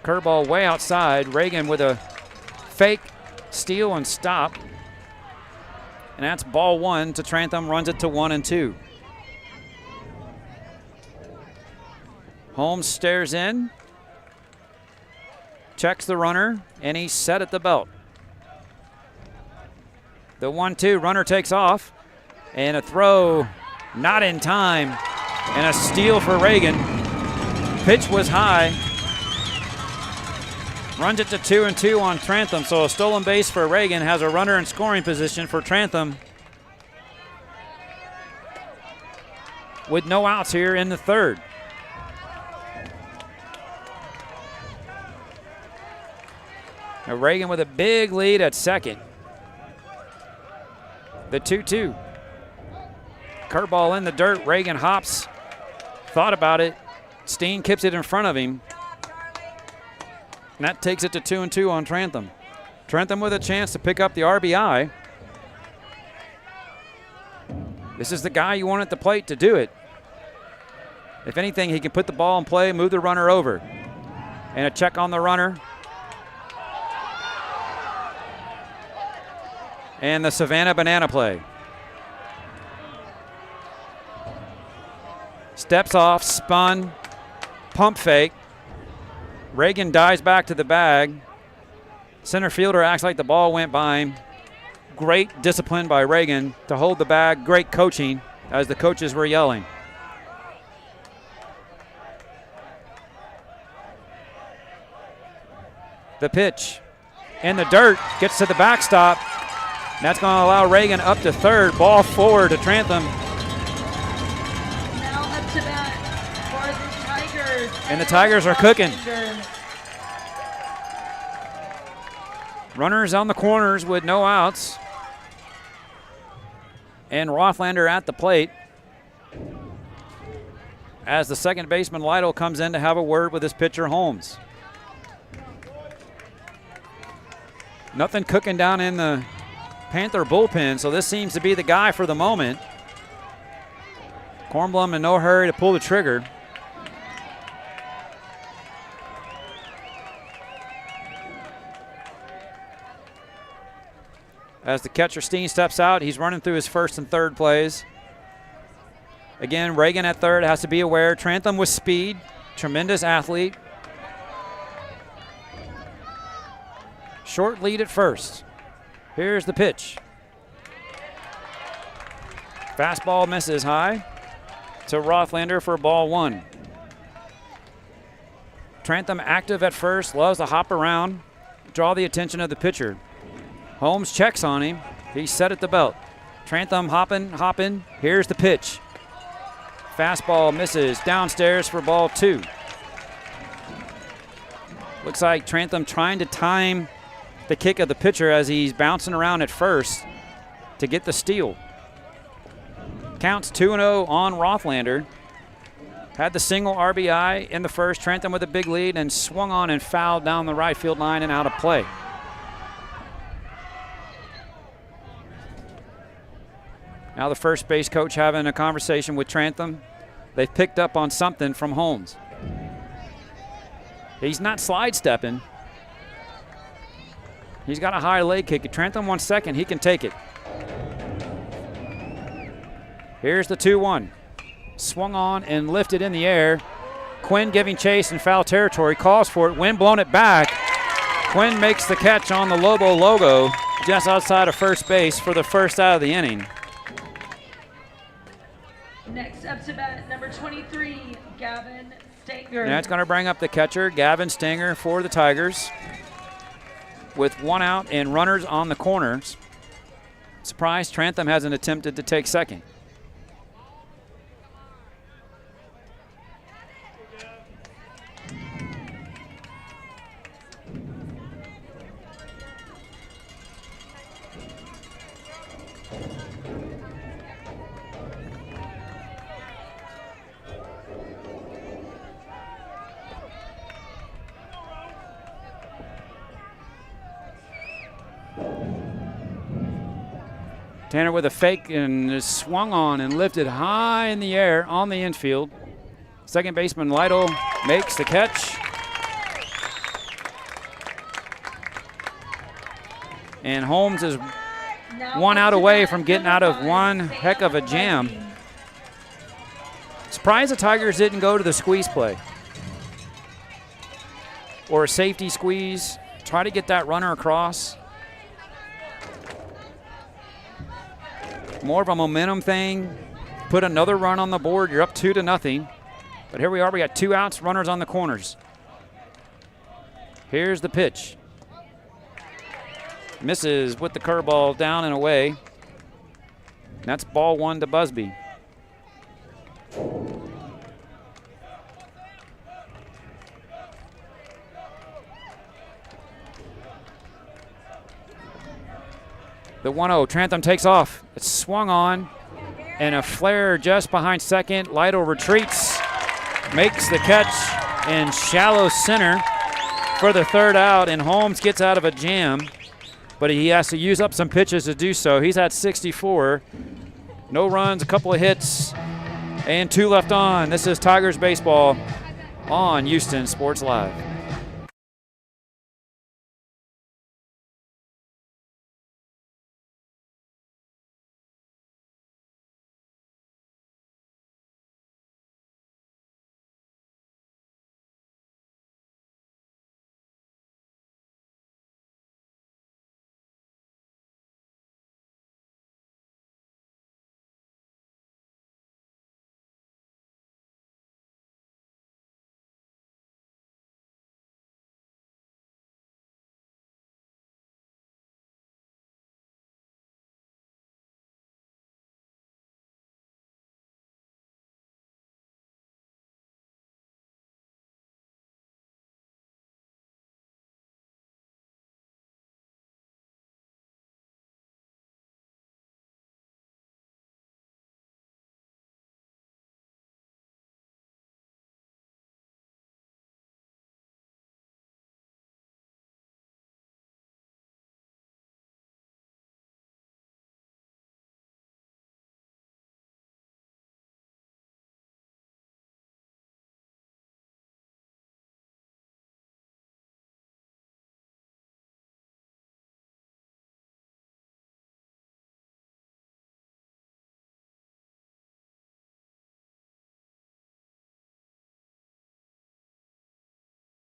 Curveball way outside. Reagan with a fake steal and stop. And that's ball 1 to Trantham, runs it to 1-2. Holmes stares in, checks the runner, and he's set at the belt. The 1-2, runner takes off, and a throw not in time, and a steal for Reagan. Pitch was high. Runs it to 2-2 on Trantham, so a stolen base for Reagan, has a runner in scoring position for Trantham with no outs here in the third. Now Reagan with a big lead at second. The 2-2. Curveball in the dirt. Reagan hops. Thought about it. Steen kips it in front of him. And that takes it to 2-2 on Trantham. Trantham with a chance to pick up the RBI. This is the guy you want at the plate to do it. If anything, he can put the ball in play, move the runner over. And a check on the runner. And the Savannah Banana play. Steps off, spun, pump fake. Reagan dives back to the bag. Center fielder acts like the ball went by him. Great discipline by Reagan to hold the bag. Great coaching as the coaches were yelling. The pitch in the dirt, gets to the backstop. That's going to allow Reagan up to third. Ball forward to Trantham.
Now up to bat for the Tigers.
And the Tigers are cooking. Runners on the corners with no outs. And Rothlander at the plate as the second baseman Lytle comes in to have a word with his pitcher Holmes. Nothing cooking down in the Panther bullpen, so this seems to be the guy for the moment. Kornblum in no hurry to pull the trigger. As the catcher Steen steps out, he's running through his first and third plays. Again, Reagan at third has to be aware. Trantham with speed, tremendous athlete. Short lead at first. Here's the pitch. Fastball misses high to Rothlander for ball 1. Trantham active at first, loves to hop around, draw the attention of the pitcher. Holmes checks on him. He's set at the belt. Trantham hopping. Here's the pitch. Fastball misses downstairs for ball 2. Looks like Trantham trying to time the kick of the pitcher as he's bouncing around at first to get the steal. Counts 2-0 on Rothlander. Had the single RBI in the first. Trantham with a big lead and swung on and fouled down the right field line and out of play. Now the first base coach having a conversation with Trantham. They've picked up on something from Holmes. He's not slide stepping. He's got a high leg kick. If Trantham wants second, he can take it. Here's the 2-1. Swung on and lifted in the air. Quinn giving chase in foul territory. Calls for it. Wind blown it back. Quinn makes the catch on the Lobo logo just outside of first base for the first out of the inning.
Next up to bat, number 23, Gavin Stanger.
That's going to bring up the catcher, Gavin Stanger, for the Tigers. With one out and runners on the corners. Surprised Trantham hasn't attempted to take second. Tanner with a fake and is swung on and lifted high in the air on the infield. Second baseman Lytle makes the catch. And Holmes is one out away from getting out of one heck of a jam. Surprised the Tigers didn't go to the squeeze play or a safety squeeze. Try to get that runner across. More of a momentum thing. Put another run on the board. You're up 2-0. But here we are. We got 2 outs, runners on the corners. Here's the pitch. Misses with the curveball down and away. And that's ball 1 to Busby. The 1-0, Trantham takes off. It's swung on, and a flare just behind second. Lytle retreats, makes the catch in shallow center for the 3rd out, and Holmes gets out of a jam, but he has to use up some pitches to do so. He's at 64. No runs, a couple of hits, and 2 left on. This is Tigers baseball on Houston Sports Live.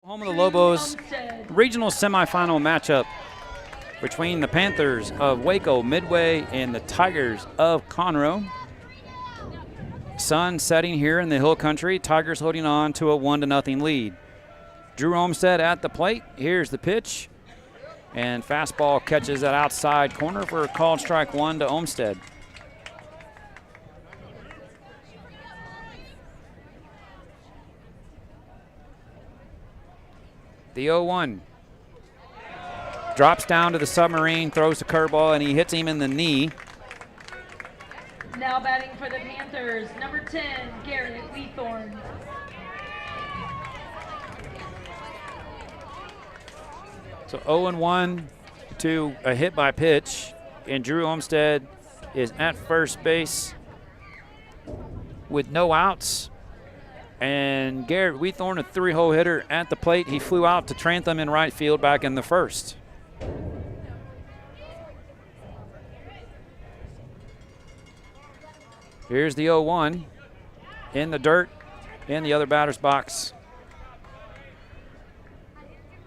Home of the Lobos, regional semifinal matchup between the Panthers of Waco Midway and the Tigers of Conroe. Sun setting here in the Hill Country. Tigers holding on to a 1-0 lead. Drew Olmstead at the plate. Here's the pitch. And fastball catches that outside corner for a called strike 1 to Olmstead. The 0-1. Drops down to the submarine, throws the curveball, and he hits him in the knee.
Now batting for the Panthers, number 10, Garrett Weethorn.
So 0-1 to a hit by pitch, and Drew Olmstead is at first base with no outs. And Garrett Weethorn, a 3-hole hitter at the plate. He flew out to Trantham in right field back in the first. Here's the 0-1 in the dirt in the other batter's box.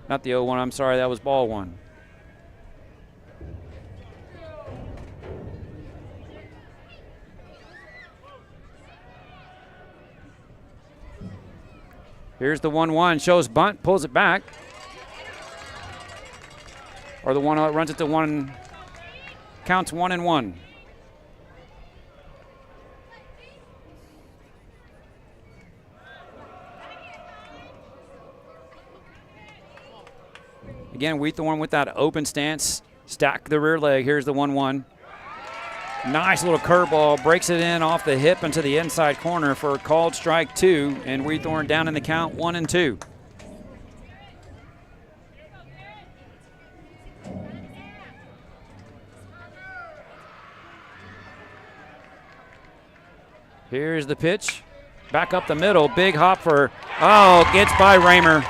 Not the 0-1, I'm sorry, that was ball 1. Here's the 1-1, shows bunt, pulls it back. Or the one runs it to 1, counts 1-1. Again, Weethorn with that open stance, stack the rear leg. Here's the 1-1. Nice little curveball, breaks it in off the hip into the inside corner for a called strike 2, and Weethorn down in the count 1-2. Here's the pitch. Back up the middle. Big hop for, oh, gets by Raymer.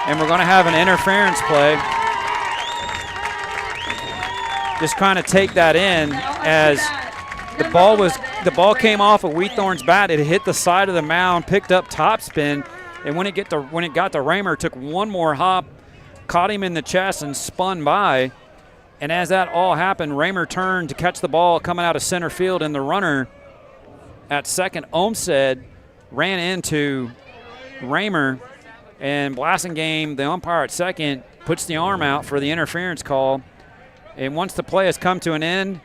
And we're going to have an interference play. Just trying to take that in as the ball came off of Wheathorn's bat. It hit the side of the mound, picked up topspin, and when it got to Raymer, took one more hop, caught him in the chest, and spun by. And as that all happened, Raymer turned to catch the ball coming out of center field, and the runner at second, Olmsted, ran into Raymer. And Blassingame, the umpire at second, puts the arm out for the interference call. And once the play has come to an end,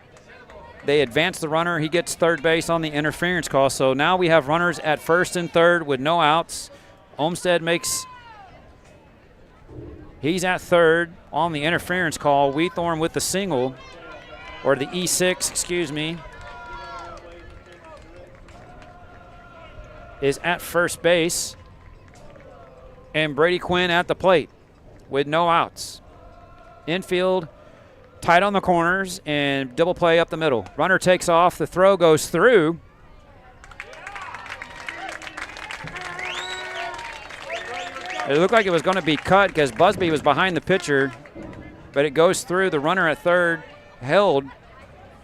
they advance the runner. He gets third base on the interference call. So now we have runners at first and third with no outs. Olmsted he's at third on the interference call. Wheathorn with the single, or the E6, excuse me, is at first base. And Brady Quinn at the plate with no outs. Infield tight on the corners and double play up the middle. Runner takes off. The throw goes through. It looked like it was going to be cut because Busby was behind the pitcher, but it goes through. The runner at third held.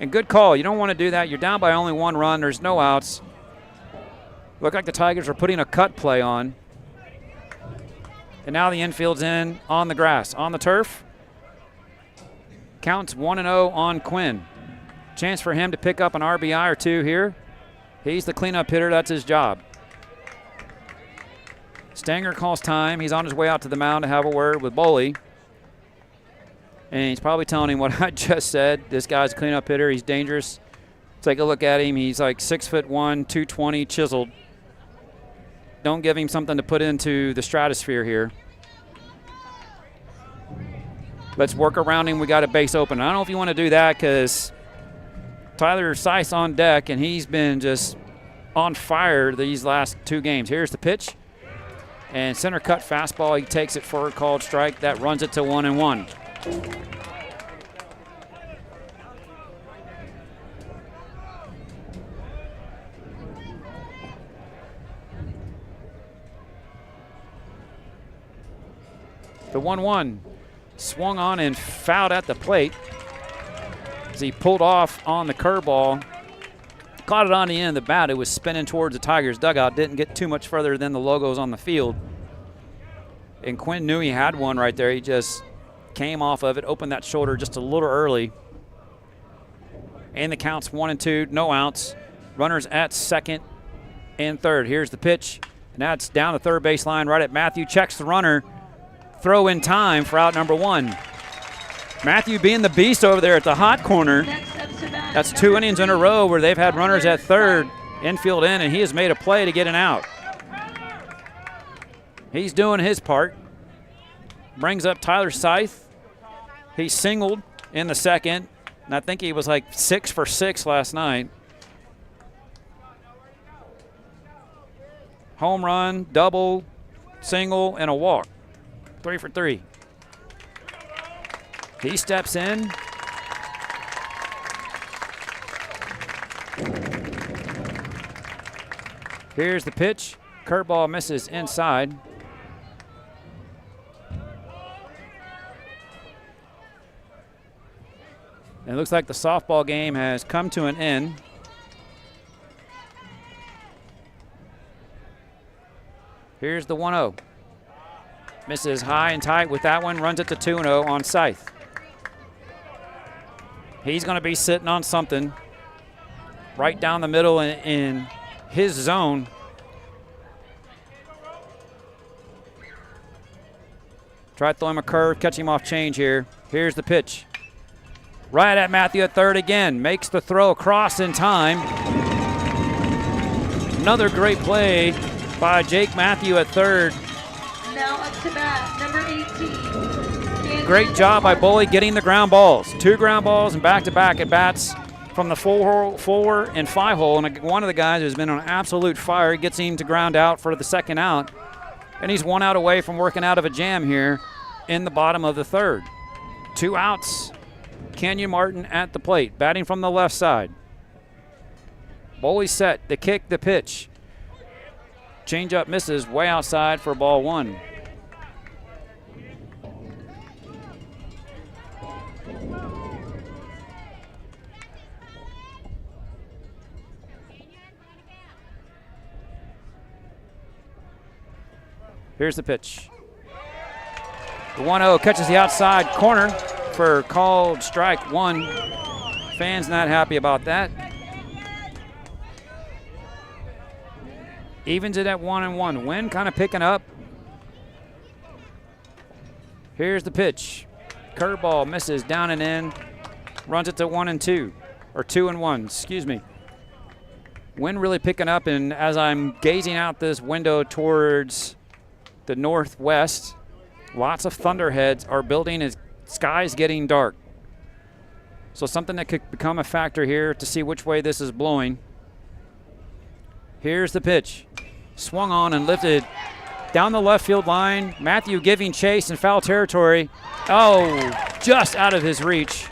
And good call. You don't want to do that. You're down by only one run. There's no outs. Looked like the Tigers were putting a cut play on. And now the infield's in on the grass. On the turf, counts 1-0 on Quinn. Chance for him to pick up an RBI or two here. He's the cleanup hitter. That's his job. Stanger calls time. He's on his way out to the mound to have a word with Boley. And he's probably telling him what I just said. This guy's a cleanup hitter. He's dangerous. Take a look at him. He's like 6'1", 220, chiseled. Don't give him something to put into the stratosphere here. Let's work around him. We got a base open. I don't know if you want to do that because Tyler Seiss on deck, and he's been just on fire these last two games. Here's the pitch. And center cut fastball. He takes it for a called strike. That runs it to 1-1. The 1-1 swung on and fouled at the plate as he pulled off on the curveball. Caught it on the end of the bat. It was spinning towards the Tigers dugout. Didn't get too much further than the logos on the field. And Quinn knew he had one right there. He just came off of it, opened that shoulder just a little early. And the count's 1-2, no outs. Runners at second and third. Here's the pitch. And that's down the third base line right at Matthew. Checks the runner. Throw in time for out number one. Matthew being the beast over there at the hot corner. That's 2 innings in a row where they've had runners at third, infield in, and he has made a play to get an out. He's doing his part. Brings up Tyler Seiss. He singled in the second, and I think he was like 6 for 6 last night. Home run, double, single, and a walk. 3 for 3. He steps in. Here's the pitch. Curveball misses inside. And it looks like the softball game has come to an end. Here's the 1-0. Misses high and tight with that one. Runs it to 2-0 on Scythe. He's going to be sitting on something right down the middle in his zone. Try to throw him a curve, catch him off change here. Here's the pitch. Right at Matthew at third again. Makes the throw across in time. Another great play by Jake Matthew at third.
Now up to bat, number 18.
Great job by Boley getting the ground balls. 2 ground balls and back-to-back at bats from the 4 and 5 hole. And one of the guys who's been on absolute fire gets him to ground out for the second out. And he's 1 out away from working out of a jam here. in the bottom of the third. 2 outs. Kenyon Martin at the plate, batting from the left side. Boley set, the kick, the pitch. Changeup misses way outside for ball 1. Here's the pitch. The 1-0 catches the outside corner for called strike 1. Fans not happy about that. Evens it at 1-1. Wind kind of picking up. Here's the pitch. Curveball misses down and in. Runs it to 1-2. Or 2-1, excuse me. Wind really picking up, and as I'm gazing out this window towards the northwest, lots of thunderheads are building as sky's getting dark. So something that could become a factor here to see which way this is blowing. Here's the pitch. Swung on and lifted down the left field line. Matthew giving chase in foul territory. Oh, just out of his reach.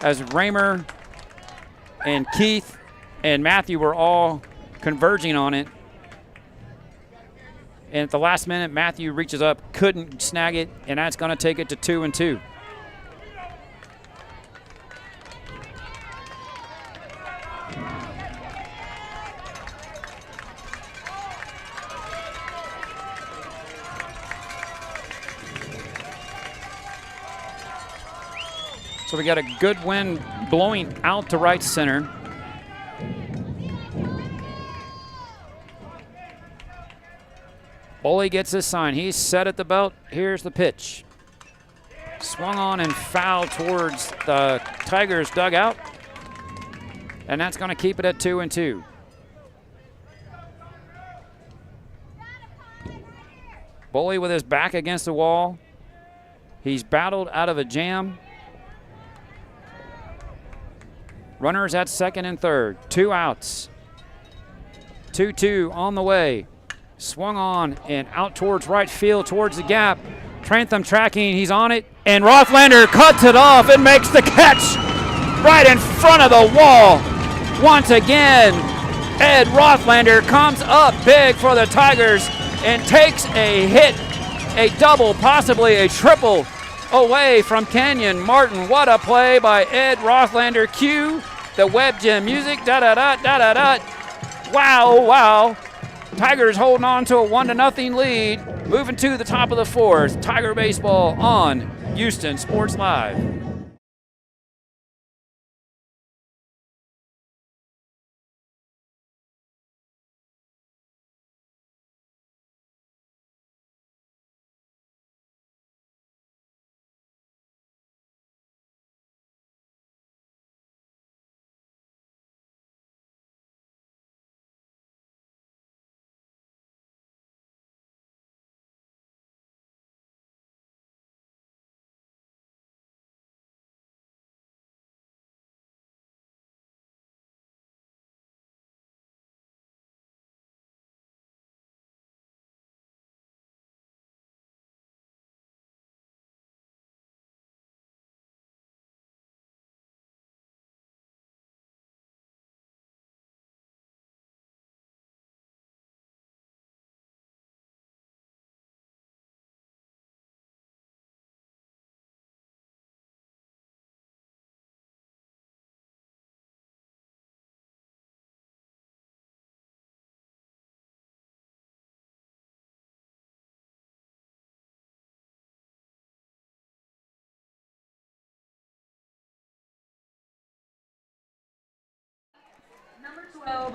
As Raymer and Keith and Matthew were all converging on it. And at the last minute, Matthew reaches up, couldn't snag it, and that's going to take it to 2-2. So we got a good wind blowing out to right center. Boley gets his sign. He's set at the belt. Here's the pitch. Swung on and fouled towards the Tigers dugout. And that's going to keep it at 2-2. Boley with his back against the wall. He's battled out of a jam. Runners at second and third. 2 outs. 2-2 on the way. Swung on and out towards right field, towards the gap. Trantham tracking, he's on it, and Rothlander cuts it off and makes the catch right in front of the wall. Once again, Ed Rothlander comes up big for the Tigers and takes a hit, a double, possibly a triple away from Kenyon Martin. What a play by Ed Rothlander. Cue the Web Gym music, da-da-da, wow, wow. Tigers holding on to a 1-0 lead, moving to the top of the fourth. Tiger baseball on Houston Sports Live.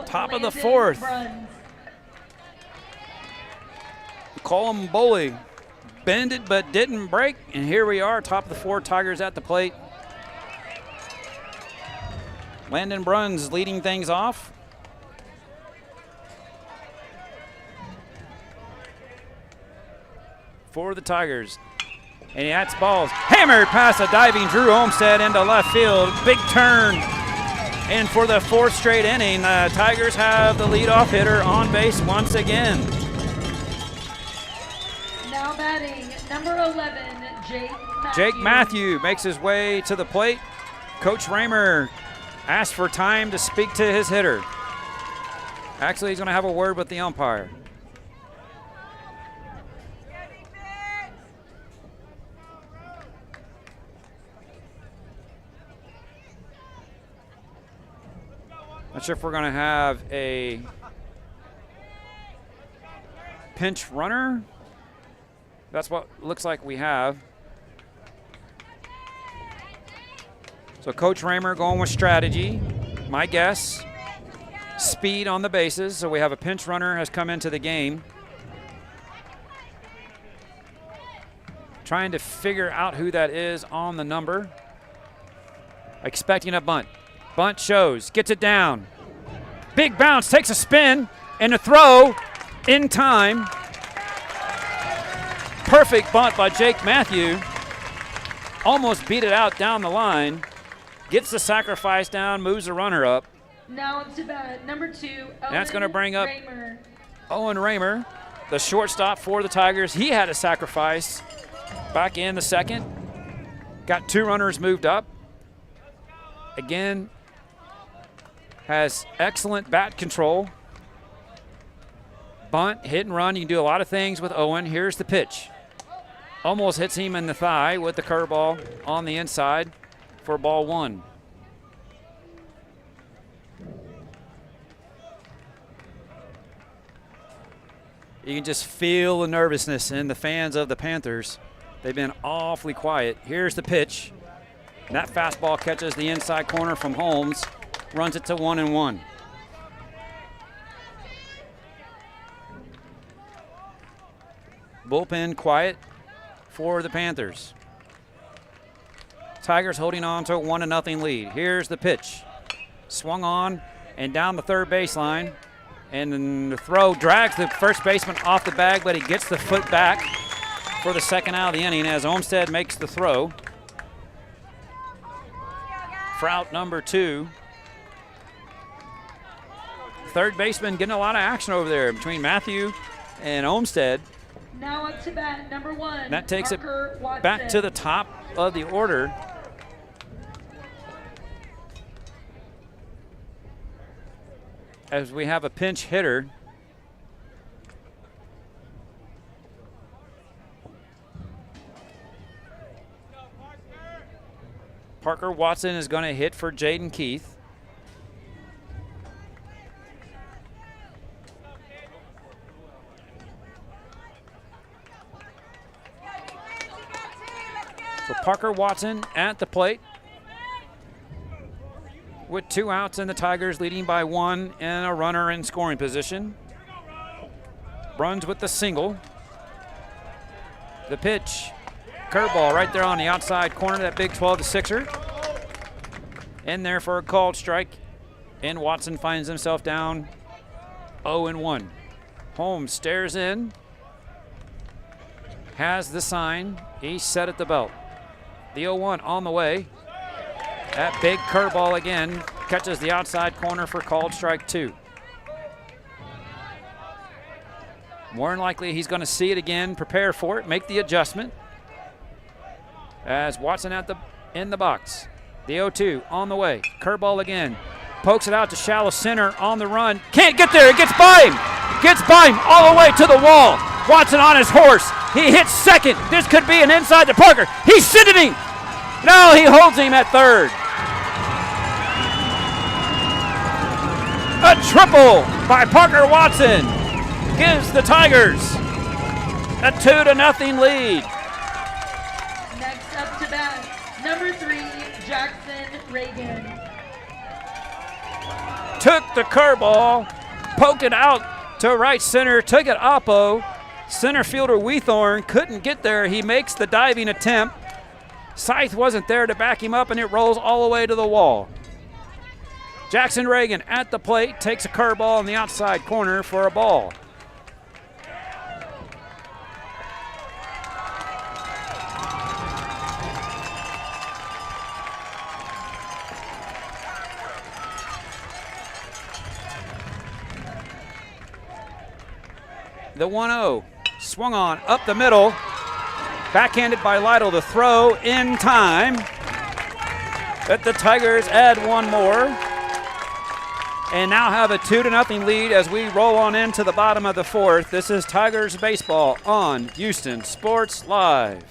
Top of the fourth. Colin Boley bended but didn't break, and here we are, top of the fourth, Tigers at the plate. Landon Bruns leading things off. For the Tigers. And that's balls hammered past a diving Drew Olmstead into left field. Big turn. And for the fourth straight inning, the Tigers have the leadoff hitter on base once again.
Now batting number 11,
Jake Matthew makes his way to the plate. Coach Raymer asked for time to speak to his hitter. Actually, he's going to have a word with the umpire. Not sure if we're going to have a pinch runner. That's what looks like we have. So Coach Raymer going with strategy. My guess, speed on the bases. So we have a pinch runner has come into the game. Trying to figure out who that is on the number. Expecting a bunt. Bunt shows, gets it down. Big bounce, takes a spin, and a throw in time. Perfect bunt by Jake Matthew. Almost beat it out down the line. Gets the sacrifice down, moves the runner up.
Now to bat, number 2, Owen
That's going to bring up
Raymer.
Owen Raymer, the shortstop for the Tigers. He had a sacrifice back in the second. Got 2 runners moved up. Again, has excellent bat control. Bunt, hit and run. You can do a lot of things with Owen. Here's the pitch. Almost hits him in the thigh with the curveball on the inside for ball 1. You can just feel the nervousness in the fans of the Panthers. They've been awfully quiet. Here's the pitch. That fastball catches the inside corner from Holmes, runs it to 1-1. Bullpen quiet for the Panthers. Tigers holding on to a 1-0 lead. Here's the pitch. Swung on and down the third baseline. And then the throw drags the first baseman off the bag, but he gets the foot back for the second out of the inning as Olmstead makes the throw. For out number 2. Third baseman getting a lot of action over there between Matthew and Olmstead.
Now up to bat, number 1.
That takes
Parker
it
Watson.
back to the top of the order. As we have a pinch hitter. Parker Watson is going to hit for Jaden Keith. So Parker Watson at the plate with 2 outs and the Tigers leading by 1 and a runner in scoring position. Bruns with the single. The pitch. Curveball right there on the outside corner, that big 12-6er. In there for a called strike. And Watson finds himself down 0-1. Holmes stares in. Has the sign. He's set at the belt. The 0-1 on the way. That big curveball again catches the outside corner for called strike 2. More than likely he's going to see it again, prepare for it, make the adjustment. As Watson in the box. The 0-2 on the way. Curveball again. Pokes it out to shallow center on the run. Can't get there. It gets by him. Gets by him all the way to the wall. Watson on his horse. He hits second. This could be an inside to Parker. He's sitting him. No, he holds him at third. A triple by Parker Watson gives the Tigers a 2-0 lead.
Next up to bat, number 3, Jackson Reagan.
Took the curveball, poked it out to right center, took it oppo. Center fielder Weathorn couldn't get there. He makes the diving attempt. Scythe wasn't there to back him up, and it rolls all the way to the wall. Jackson Reagan at the plate, takes a curveball in the outside corner for a ball. The 1-0 swung on up the middle. Backhanded by Lytle. The throw in time. But the Tigers add one more. And now have a 2-0 lead as we roll on into the bottom of the fourth. This is Tigers baseball on Houston Sports Live.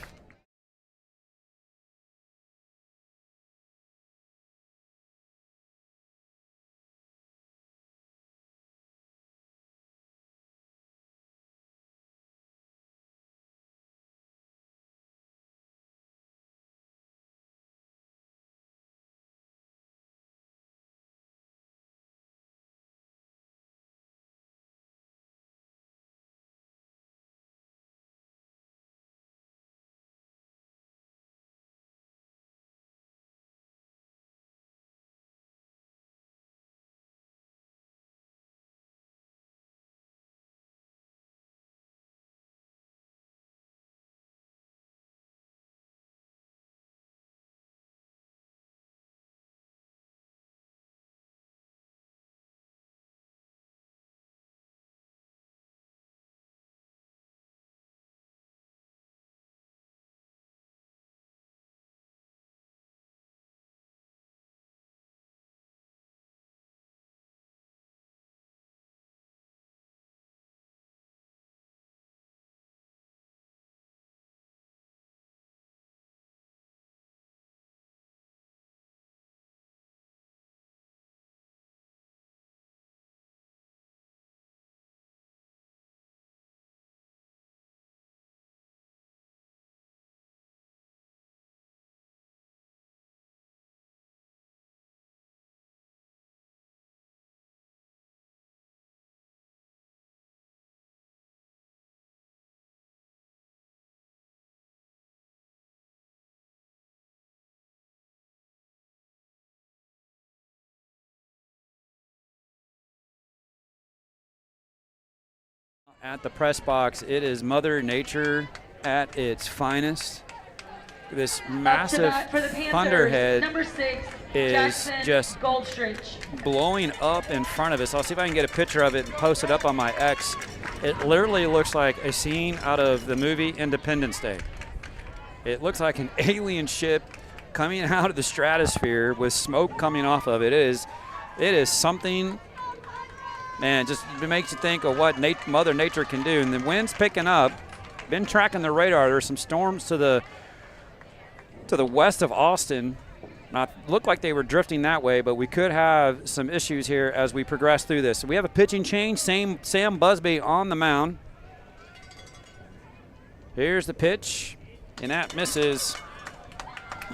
At the press box, it is Mother Nature at its finest. This massive thunderhead is just blowing up in front of us. I'll see if I can get a picture of it and post it up on my X. It literally looks like a scene out of the movie Independence Day. It looks like an alien ship coming out of the stratosphere with smoke coming off of it. It is something. Man, just it makes you think of what Mother Nature can do. And the wind's picking up. Been tracking the radar. There's some storms to the west of Austin. Not look like they were drifting that way, but we could have some issues here as we progress through this. So we have a pitching change. Sam Busby on the mound. Here's the pitch, and that misses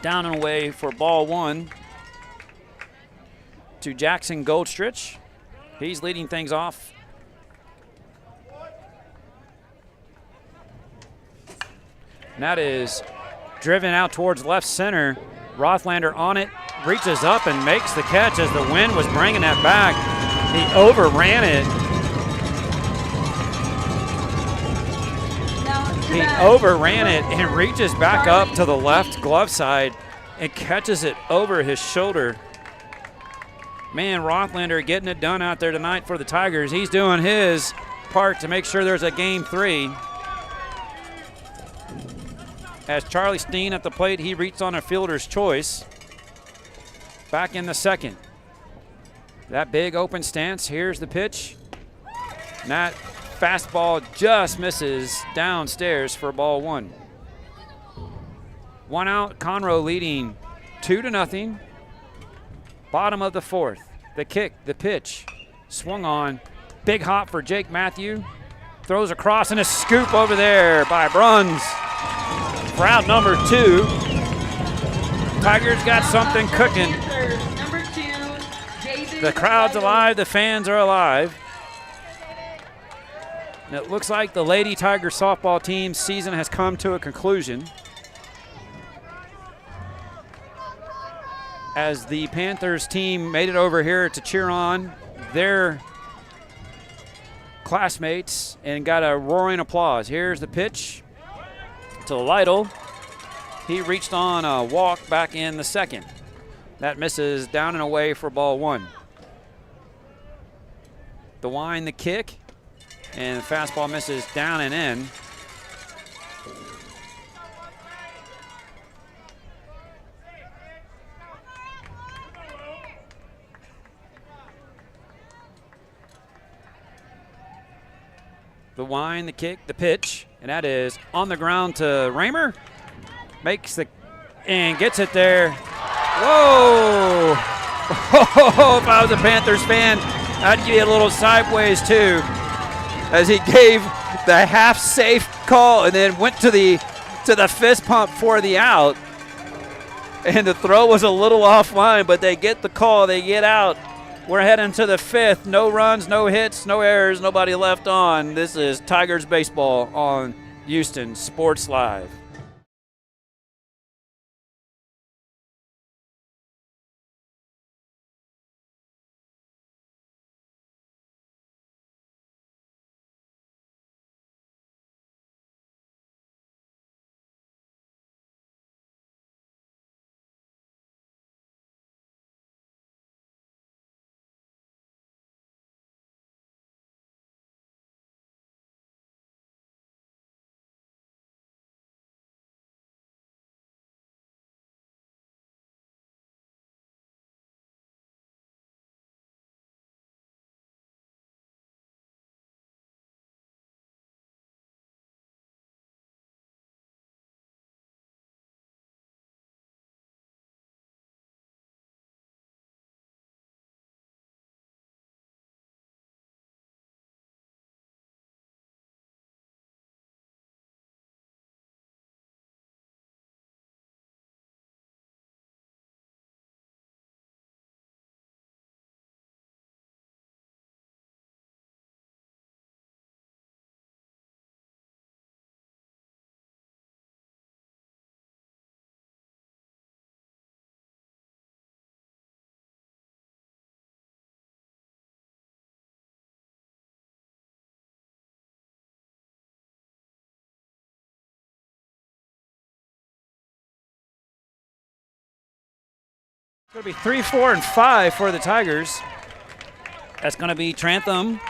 down and away for ball one to Jackson Goldstrich. He's leading things off. And that is driven out towards left center. Rothlander on it, reaches up and makes the catch as the wind was bringing that back. He overran it. He overran it and reaches back up to the left glove side and catches it over his shoulder. Man, Rothlander getting it done out there tonight for the Tigers. He's doing his part to make sure there's a game three. As Charlie Steen at the plate, he reached on a fielder's choice. Back in the second. That big open stance. Here's the pitch. And that fastball just misses downstairs for ball one. One out, Conroe leading 2-0. Bottom of the fourth. The kick, the pitch, swung on. Big hop for Jake Matthew. Throws across and a scoop over there by Bruns. For out number two. Tigers got something cooking. The crowd's alive, the fans are alive. And it looks like the Lady Tiger softball team season has come to a conclusion, as the Panthers team made it over here to cheer on their classmates and got a roaring applause. Here's the pitch to Lytle. He reached on a walk back in the second. That misses down and away for ball one. The wind, the kick, and the fastball misses down and in. The wind, the kick, the pitch, and that is on the ground to Raymer. Makes the, and gets it there. Whoa! If I was a Panthers fan, I'd give you a little sideways too, as he gave the half safe call and then went to the fist pump for the out. And the throw was a little offline, but they get the call, they get out. We're heading to the 5th. No runs, no hits, no errors, nobody left on. This is Tigers baseball on Houston Sports Live. It's going to be 3, 4, and 5 for the Tigers. That's going to be Trantham,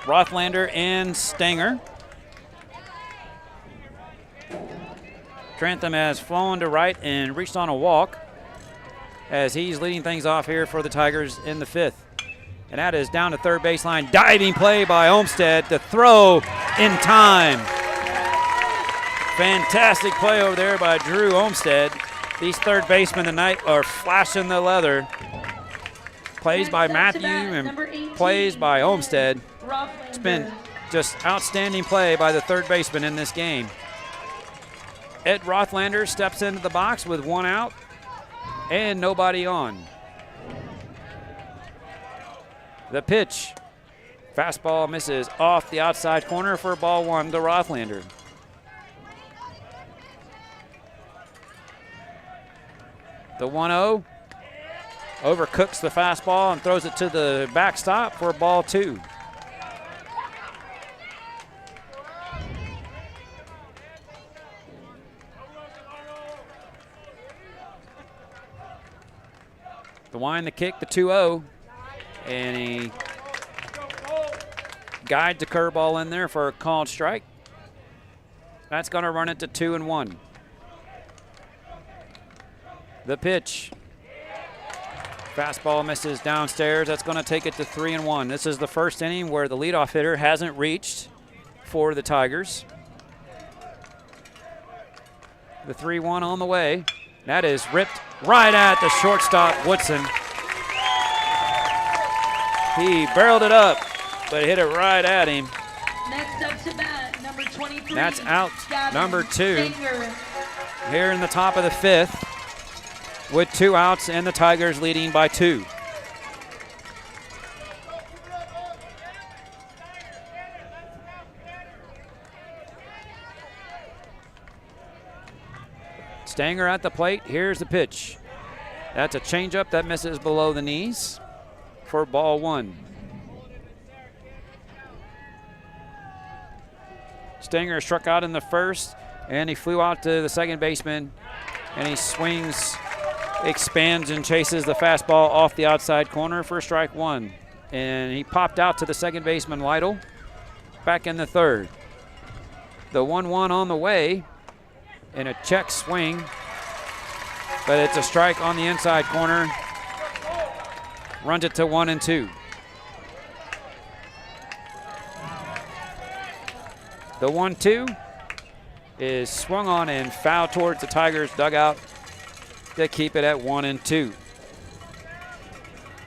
Rothlander, and Stanger. Trantham has flown to right and reached on a walk as he's leading things off here for the Tigers in the 5th. And that is down to third baseline. Diving play by Olmstead. The throw in time. Fantastic play over there by Drew Olmstead. These third basemen tonight are flashing the leather. Plays by Matthew and plays by Olmstead. It's been just outstanding play by the third baseman in this game. Ed Rothlander steps into the box with 1 out and nobody on. The pitch. Fastball misses off the outside corner for ball 1 to Rothlander. The 1-0 overcooks the fastball and throws it to the backstop for ball 2. The wind, the kick, the 2-0, and he guides the curveball in there for a called strike. That's going to run it to 2-1. The pitch. Fastball misses downstairs. That's going to take it to 3-1. This is the first inning where the leadoff hitter hasn't reached for the Tigers. The 3-1 on the way. That is ripped right at the shortstop, Woodson. He barreled it up, but hit it right at him.
Next up to bat, number 23.
That's out,
Gavin
number 2.
Stanger.
Here in the top of the 5th. With 2 outs and the Tigers leading by 2. Stanger at the plate. Here's the pitch. That's a changeup that misses below the knees for ball 1. Stanger struck out in the first, and he flew out to the second baseman, and he swings, expands, and chases the fastball off the outside corner for strike 1. And he popped out to the second baseman, Lytle, back in the third. The 1-1 on the way, and a check swing, but it's a strike on the inside corner. Runs it to 1-2. The 1-2 is swung on and fouled towards the Tigers dugout to keep it at 1-2.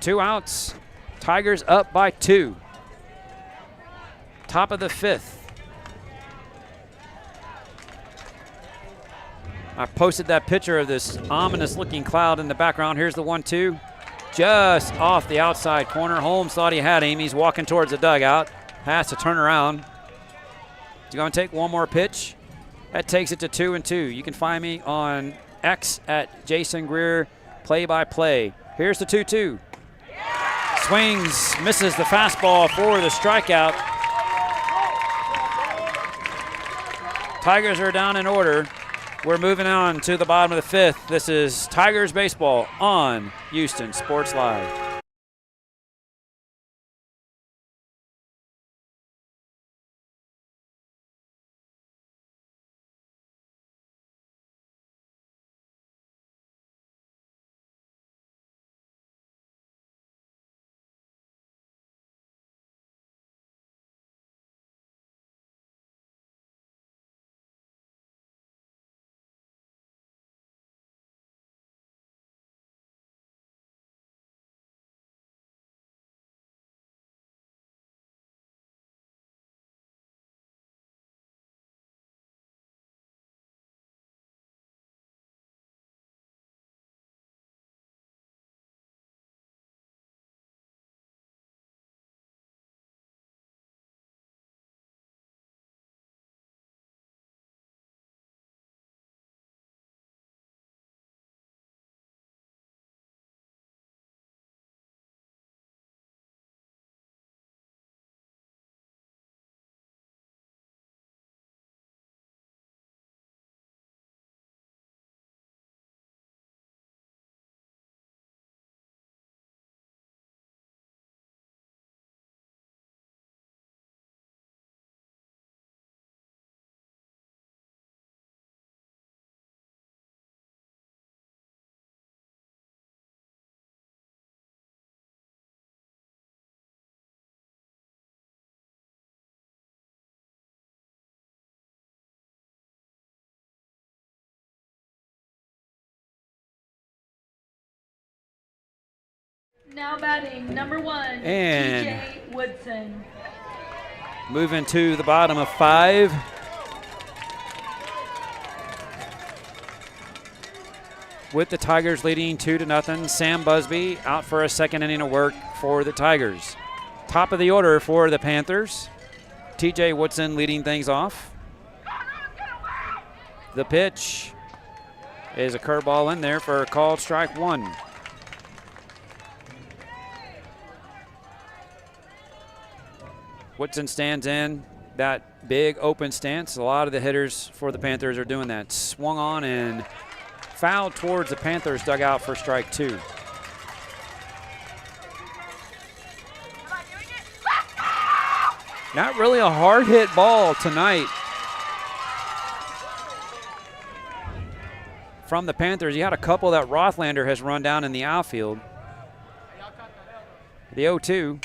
2 outs. Tigers up by 2. Top of the 5th. I posted that picture of this ominous-looking cloud in the background. Here's the 1-2. Just off the outside corner. Holmes thought he had him. He's walking towards the dugout. Has to turn around. He's going to take one more pitch. That takes it to 2-2. You can find me on X at Jason Greer, play-by-play. Here's the 2-2. Swings, misses the fastball for the strikeout. Tigers are down in order. We're moving on to the bottom of the 5th. This is Tigers baseball on Houston Sports Live.
Now batting, number 1,
And
TJ Woodson.
moving to the bottom of 5. With the Tigers leading 2-0, Sam Busby out for a second inning of work for the Tigers. Top of the order for the Panthers. TJ Woodson leading things off. The pitch is a curveball in there for a called strike 1. Woodson stands in that big open stance. A lot of the hitters for the Panthers are doing that. Swung on and fouled towards the Panthers dugout for strike 2. Not really a hard hit ball tonight from the Panthers. You had a couple that Rothlander has run down in the outfield. The 0-2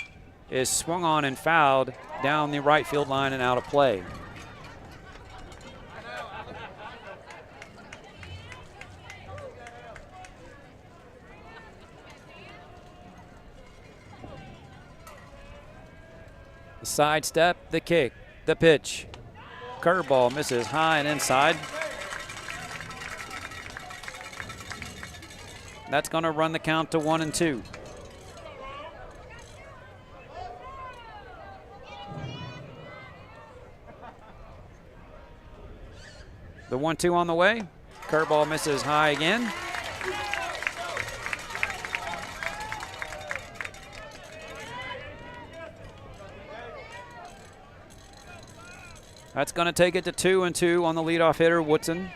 is swung on and fouled down the right field line and out of play. The sidestep, the kick, the pitch. Curveball misses high and inside. That's going to run the count to 1-2. The 1-2 on the way. Curveball misses high again. That's going to take it to 2-2 on the leadoff hitter, Woodson.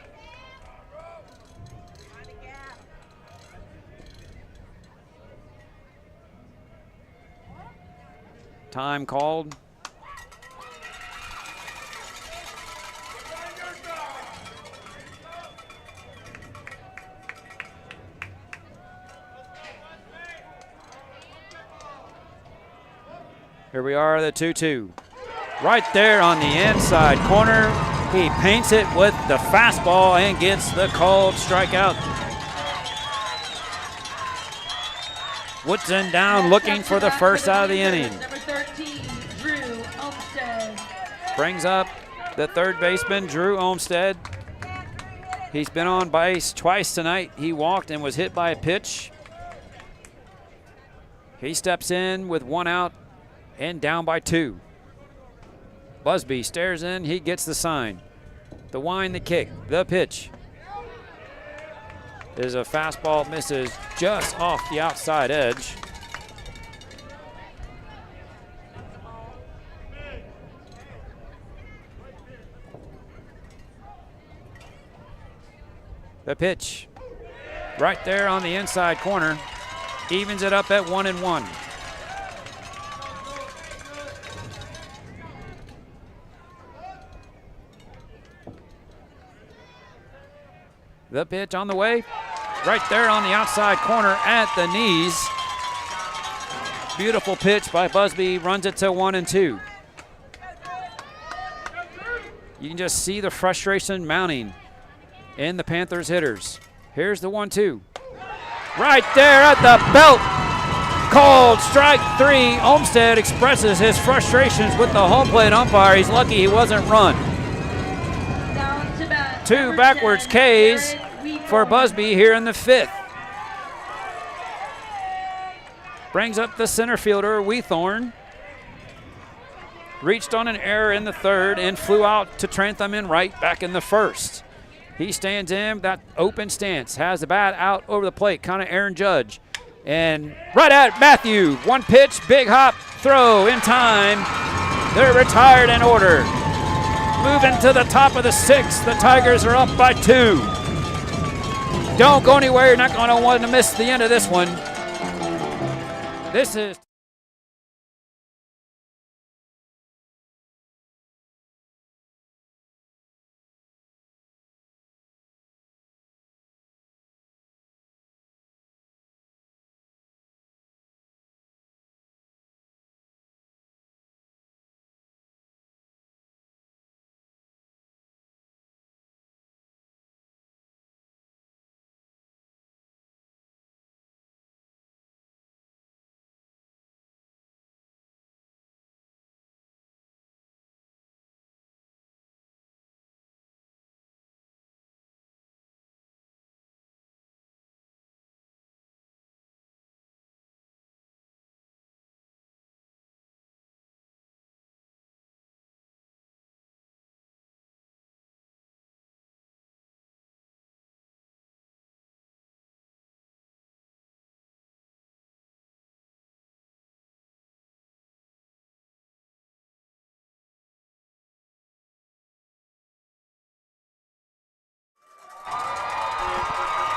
Time called. Here we are, the 2-2. Right there on the inside corner. He paints it with the fastball and gets the called strikeout. Woodson down looking for the first out of the inning.
Number 13, Drew Olmsted.
Brings up the third baseman, Drew Olmsted. He's been on base twice tonight. He walked and was hit by a pitch. He steps in with 1 out and down by 2. Busby stares in. He gets the sign. The wind, the kick, the pitch. Is a fastball, misses just off the outside edge. The pitch, right there on the inside corner, evens it up at 1-1. The pitch on the way, right there on the outside corner at the knees. Beautiful pitch by Busby, runs it to 1-2. You can just see the frustration mounting in the Panthers hitters. Here's the 1-2. Right there at the belt. Called strike 3. Olmsted expresses his frustrations with the home plate umpire. He's lucky he wasn't run.
Down to bat.
2 backwards Ks for Busby here in the 5th. Brings up the center fielder, Weethorn. Reached on an error in the 3rd and flew out to Trantham in right back in the 1st. He stands in that open stance, has the bat out over the plate, kind of Aaron Judge. And right at Matthew, 1 pitch, big hop, throw in time. They're retired in order. Moving to the top of the 6th, the Tigers are up by 2. Don't go anywhere, you're not going to want to miss the end of this one. This is...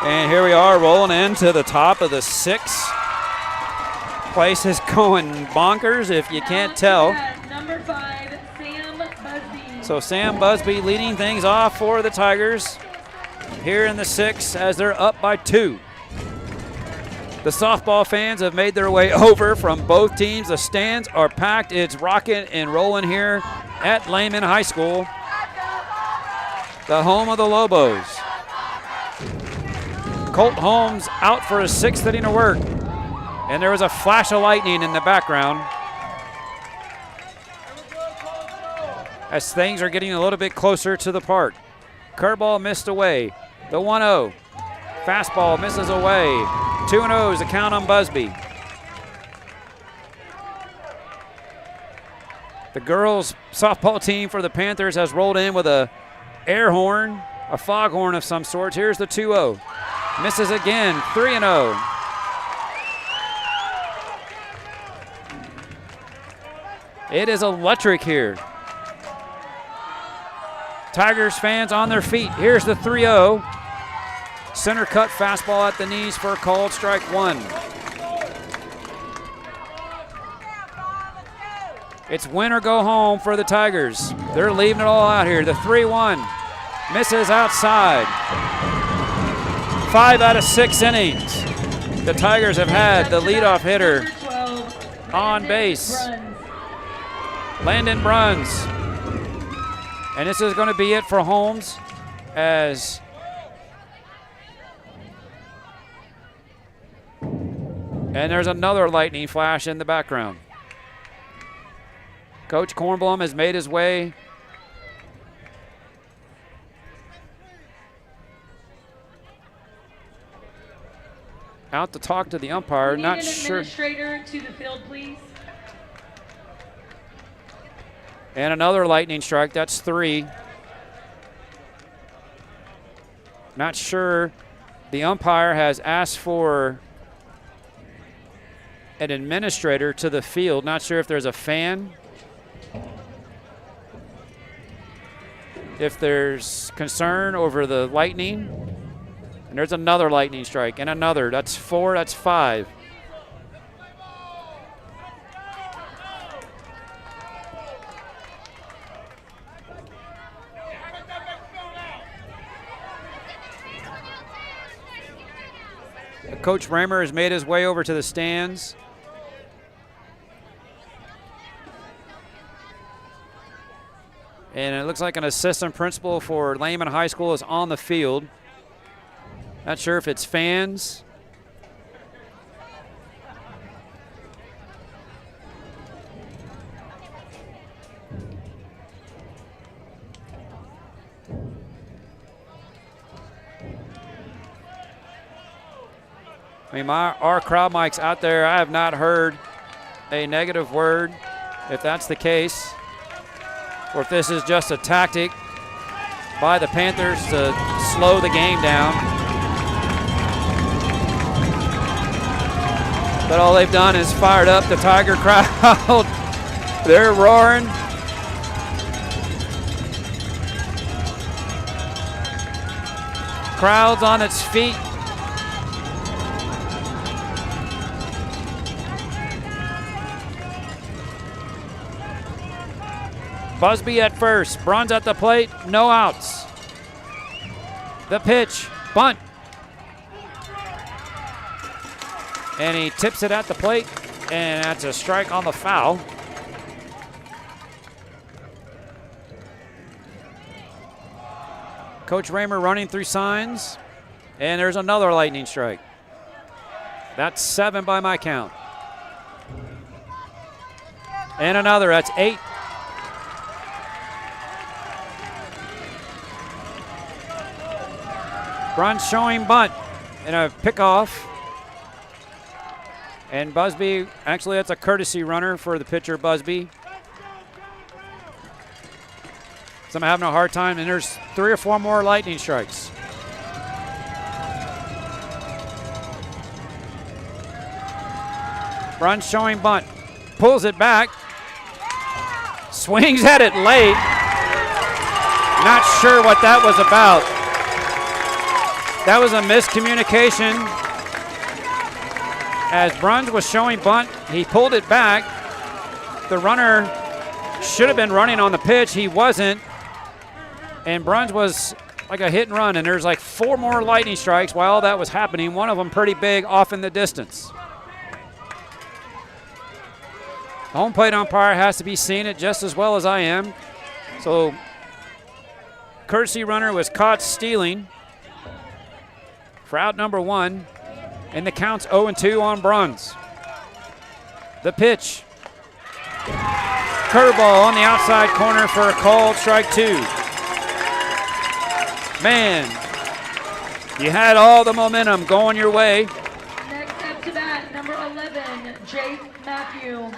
And here we are rolling into the top of the 6th. Place is going bonkers if you can't tell.
Number 5, Sam Busby.
So Sam Busby leading things off for the Tigers here in the 6th as they're up by 2. The softball fans have made their way over from both teams. The stands are packed. It's rocking and rolling here at Lehman High School, the home of the Lobos. Colt Holmes out for his 6th inning of work. And there was a flash of lightning in the background as things are getting a little bit closer to the park. Curveball missed away. The 1-0. Fastball misses away. 2-0 is the count on Busby. The girls softball team for the Panthers has rolled in with a air horn, a foghorn of some sort. Here's the 2-0. Misses again, 3-0. It is electric here. Tigers fans on their feet. Here's the 3-0. Center cut fastball at the knees for a called strike 1. It's win or go home for the Tigers. They're leaving it all out here. The 3-1 misses outside. 5 out of 6 innings. The Tigers have had the leadoff hitter on base. Landon Bruns. And this is going to be it for Holmes as and there's another lightning flash in the background. Coach Kornblum has made his way out to talk to the umpire. Not sure.
Administrator to the field, please.
And another lightning strike. That's 3. Not sure. The umpire has asked for an administrator to the field. Not sure if there's a fan. If there's concern over the lightning. And there's another lightning strike and another. That's 4. That's 5. Coach Raymer has made his way over to the stands. And it looks like an assistant principal for Lehman High School is on the field. Not sure if it's fans. I mean, our crowd mics out there, I have not heard a negative word, if that's the case, or if this is just a tactic by the Panthers to slow the game down. But all they've done is fired up the Tiger crowd. They're roaring. Crowd's on its feet. Busby at first, Bruns at the plate, no outs. The pitch, bunt. And he tips it at the plate, and that's a strike on the foul. Coach Raymer running through signs, and there's another lightning strike. That's 7 by my count. And another, that's 8. Bruns showing bunt and a pickoff. And Busby, actually that's a courtesy runner for the pitcher, Busby. So I'm having a hard time, and there's 3 or 4 more lightning strikes. Bruns showing bunt, pulls it back, swings at it late. Not sure what that was about. That was a miscommunication. As Bruns was showing bunt, he pulled it back. The runner should have been running on the pitch. He wasn't. And Bruns was like a hit and run, and there's like 4 more lightning strikes while that was happening, one of them pretty big off in the distance. The home plate umpire has to be seeing it just as well as I am. So courtesy runner was caught stealing for out number 1, and the count's 0-2 on Bruns. The pitch. Curveball on the outside corner for a called strike 2. Man, you had all the momentum going your way.
Next up to bat, number 11, Jake Matthew.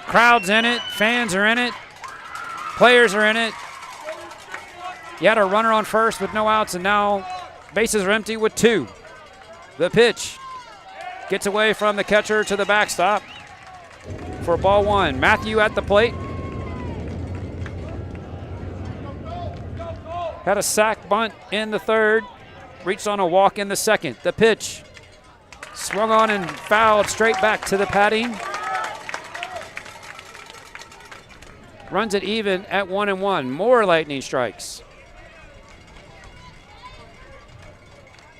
Crowd's in it, fans are in it, players are in it. You had a runner on first with no outs, and now bases are empty with 2. The pitch gets away from the catcher to the backstop for ball 1. Matthew at the plate. Had a sac bunt in the 3rd. Reached on a walk in the 2nd. The pitch swung on and fouled straight back to the padding. Runs it even at 1-1. More lightning strikes.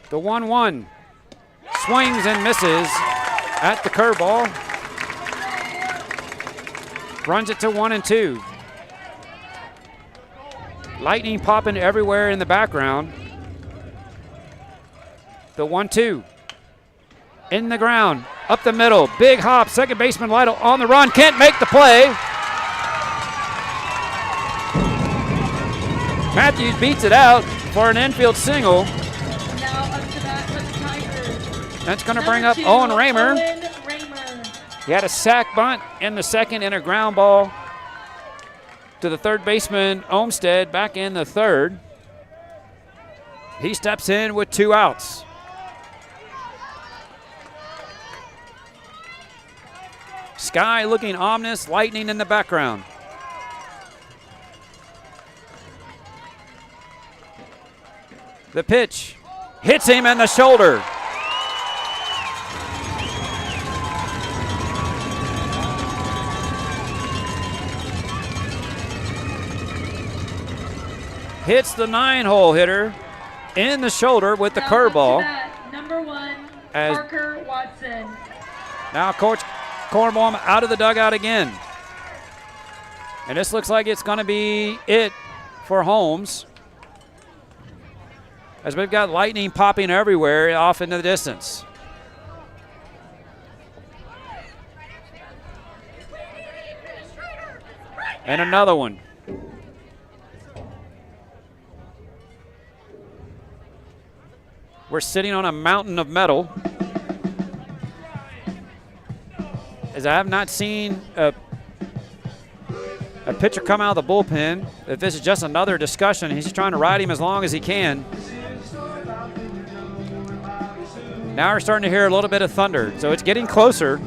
The 1-1 swings and misses at the curveball. Runs it to 1 and 2. Lightning popping everywhere in the background. The 1-2. In the ground. Up the middle. Big hop. Second baseman Lytle on the run. Can't make the play. Matthews beats it out for an infield single.
Now up to bat for the Tigers.
That's going to
Number
bring up
2,
Owen Raymer.
Owen Raymer.
He had a sac bunt in the second and a ground ball to the third baseman, Olmstead, back in the third. He steps in with 2 outs. Sky looking ominous, lightning in the background. The pitch hits him in the shoulder. Hits the 9-hole hitter in the shoulder with the
Now
curveball.
up to bat, number 1,
As-
Parker Watson.
Now Coach Kornbaum out of the dugout again. And this looks like it's going to be it for Holmes, as we've got lightning popping everywhere off into the distance. And another one. We're sitting on a mountain of metal, as I have not seen a pitcher come out of the bullpen. If this is just another discussion, he's trying to ride him as long as he can. Now we're starting to hear a little bit of thunder, so it's getting closer.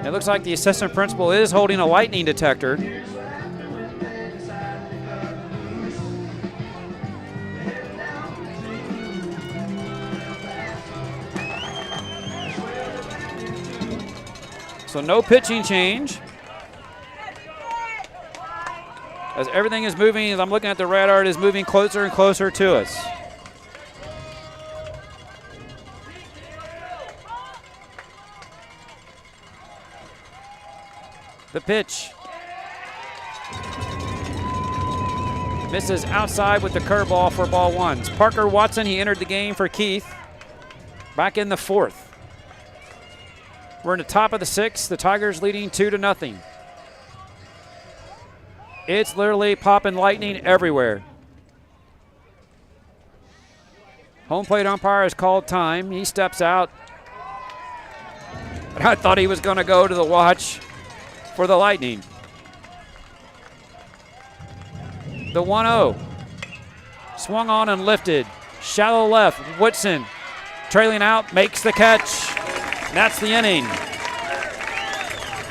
It looks like the assistant principal is holding a lightning detector. So no pitching change. As everything is moving, as I'm looking at the radar, it is moving closer and closer to us. The pitch. Misses outside with the curveball for ball 1. It's Parker Watson, he entered the game for Keith. Back in the 4th. We're in the top of the 6th. The Tigers leading 2-0. It's literally popping lightning everywhere. Home plate umpire has called time. He steps out. I thought he was going to go to the watch for the lightning. The 1-0. Swung on and lifted. Shallow left. Woodson trailing out, makes the catch. That's the inning.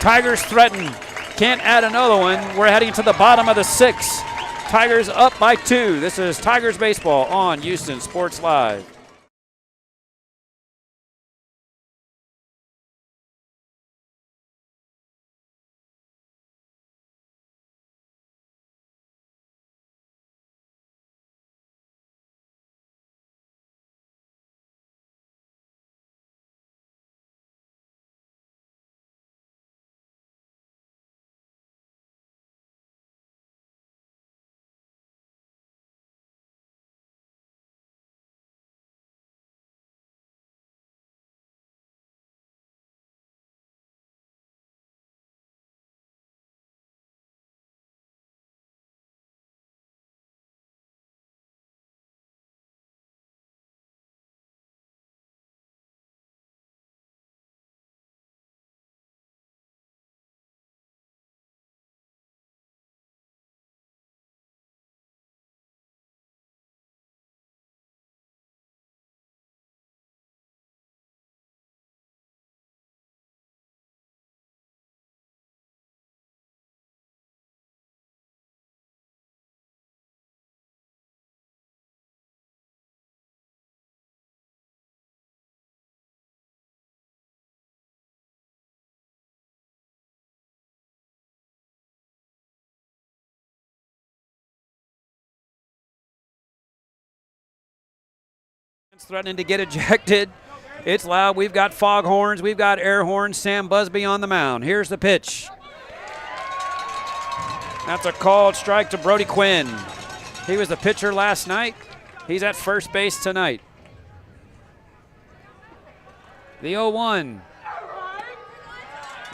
Tigers threaten. Can't add another one. We're heading to the bottom of the 6th. Tigers up by 2. This is Tigers baseball on Houston Sports Live. Threatening to get ejected It's loud. We've got foghorns. We've got air horns. Sam Busby on the mound. Here's the pitch. That's a called strike to Brody Quinn. He was the pitcher last night. He's at first base tonight. The 0-1.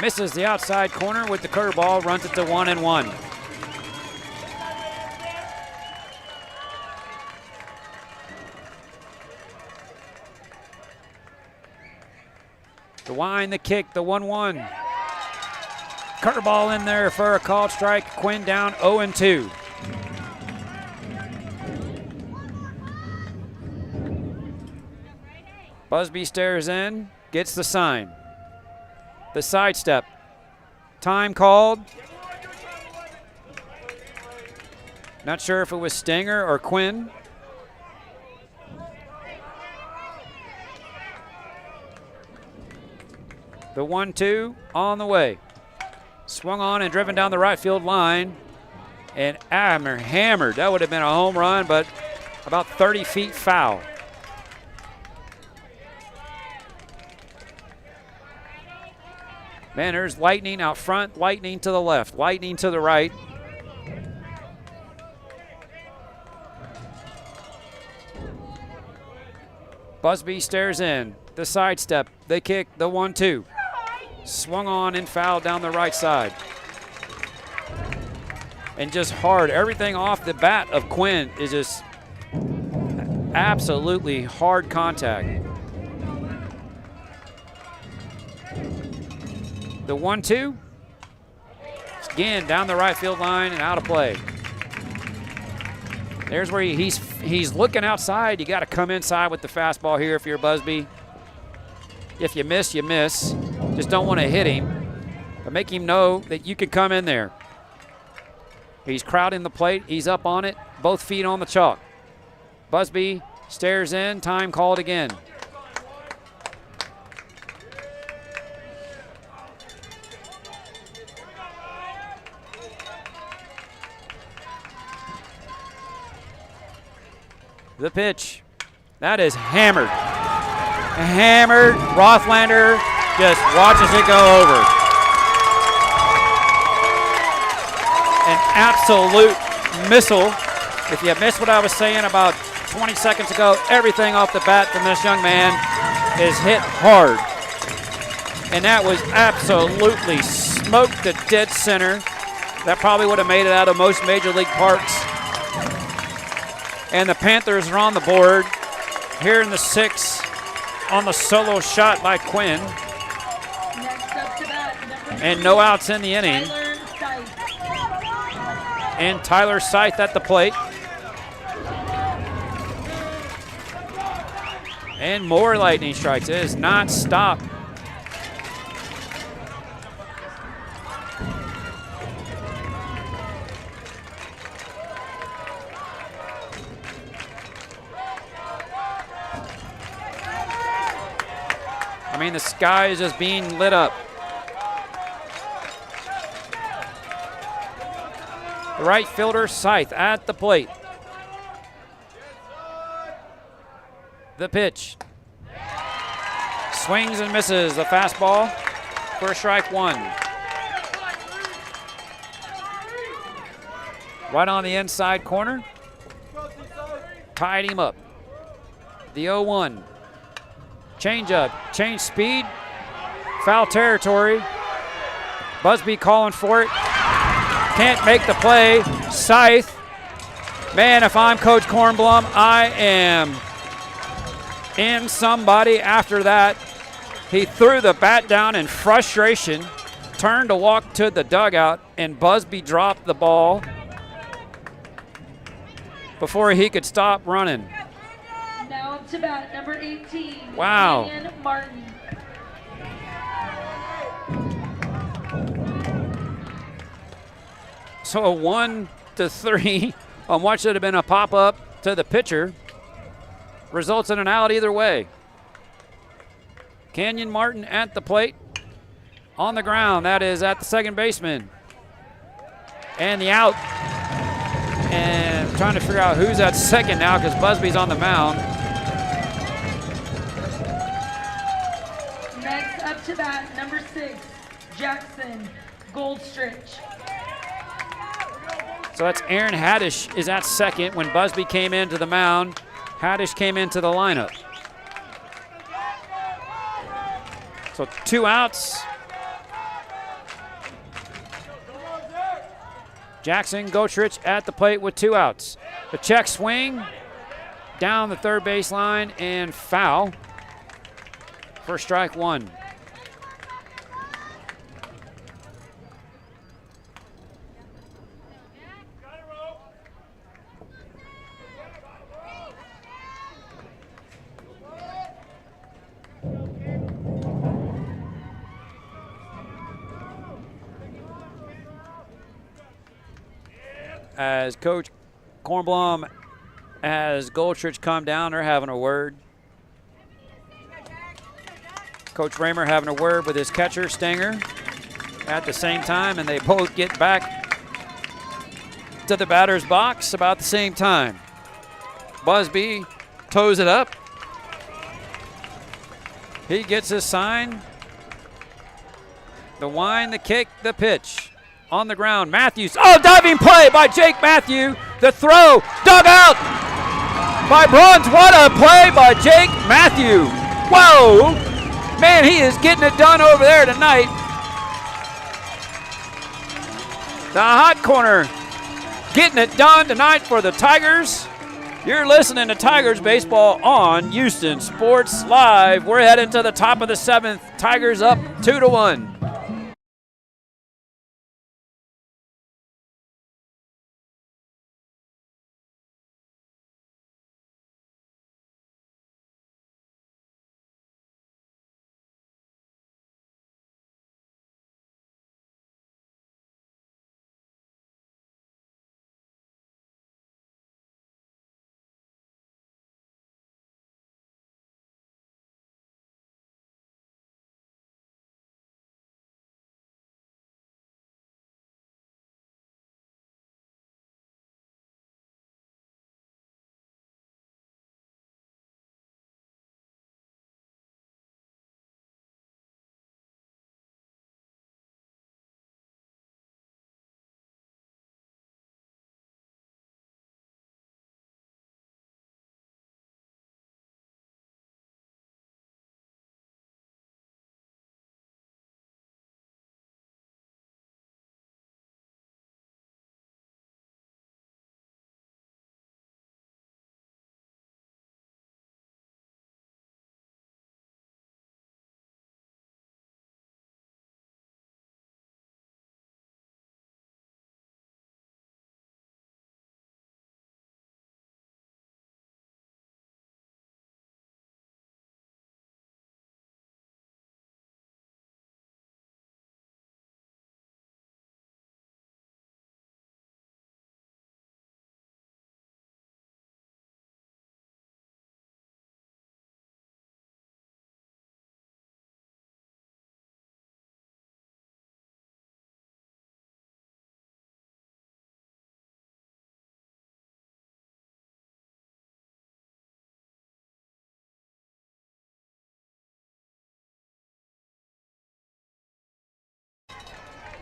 Misses the outside corner with the curveball. Runs it to 1-1. The wind, the kick, the 1-1. Curveball in there for a called strike. Quinn down 0-2. Busby stares in, gets the sign. The sidestep. Time called. Not sure if it was Stinger or Quinn. The 1-2 on the way. Swung on and driven down the right field line. And hammered. That would have been a home run, but about 30 feet foul. Man, there's lightning out front, lightning to the left, lightning to the right. Busby stares in. The sidestep, the kick, the 1-2. Swung on and fouled down the right side. And just hard. Everything off the bat of Quinn is just absolutely hard contact. The 1-2. Again, down the right field line and out of play. There's where he's looking outside. You got to come inside with the fastball here if you're Busby. If you miss, you miss. Just don't want to hit him, but make him know that you can come in there. He's crowding the plate. He's up on it. Both feet on the chalk. Busby stares in. Time called again. The pitch. That is hammered. Hammered. Rothlander just watches it go over. An absolute missile. If you missed what I was saying about 20 seconds ago, everything off the bat from this young man is hit hard. And that was absolutely smoked to dead center. That probably would have made it out of most major league parks. And the Panthers are on the board here in the 6th on the solo shot by Quinn. And no outs in the inning. And Tyler Scythe at the plate. And more lightning strikes. It is not stopped. I mean, the sky is just being lit up. The right fielder, Scythe, at the plate. The pitch. Swings and misses the fastball for strike one. Right on the inside corner. Tied him up. The 0-1. Change up, change speed, foul territory. Busby calling for it. Can't make the play. Scythe. Man, if I'm Coach Kornblum, I am in somebody after that. He threw the bat down in frustration, turned to walk to the dugout, and Busby dropped the ball before he could stop running.
Now up to bat, number 18.
Wow.
Kenyon Martin.
So a 1-3 on what should have been a pop-up to the pitcher results in an out either way. Kenyon Martin at the plate. On the ground, that is at the second baseman. And the out. And I'm trying to figure out who's at second now because Busby's on the mound.
to bat, number 6, Jackson Goldstrich.
So that's Aaron Haddish is at second. When Busby came into the mound, Haddish came into the lineup. So 2 outs. Jackson Goldstrich at the plate with 2 outs. The check swing down the third baseline and foul for strike 1. As Coach Kornblum has Goldstrich come down, they're having a word. Coach Raymer having a word with his catcher, Stenger, at the same time, and they both get back to the batter's box about the same time. Busby toes it up. He gets his sign. The wind, the kick, the pitch. On the ground, Matthews. Oh, diving play by Jake Matthew. The throw, dug out by Bruns. What a play by Jake Matthew. Whoa. Man, he is getting it done over there tonight. The hot corner getting it done tonight for the Tigers. You're listening to Tigers baseball on Houston Sports Live. We're heading to the top of the 7th. Tigers up 2-1.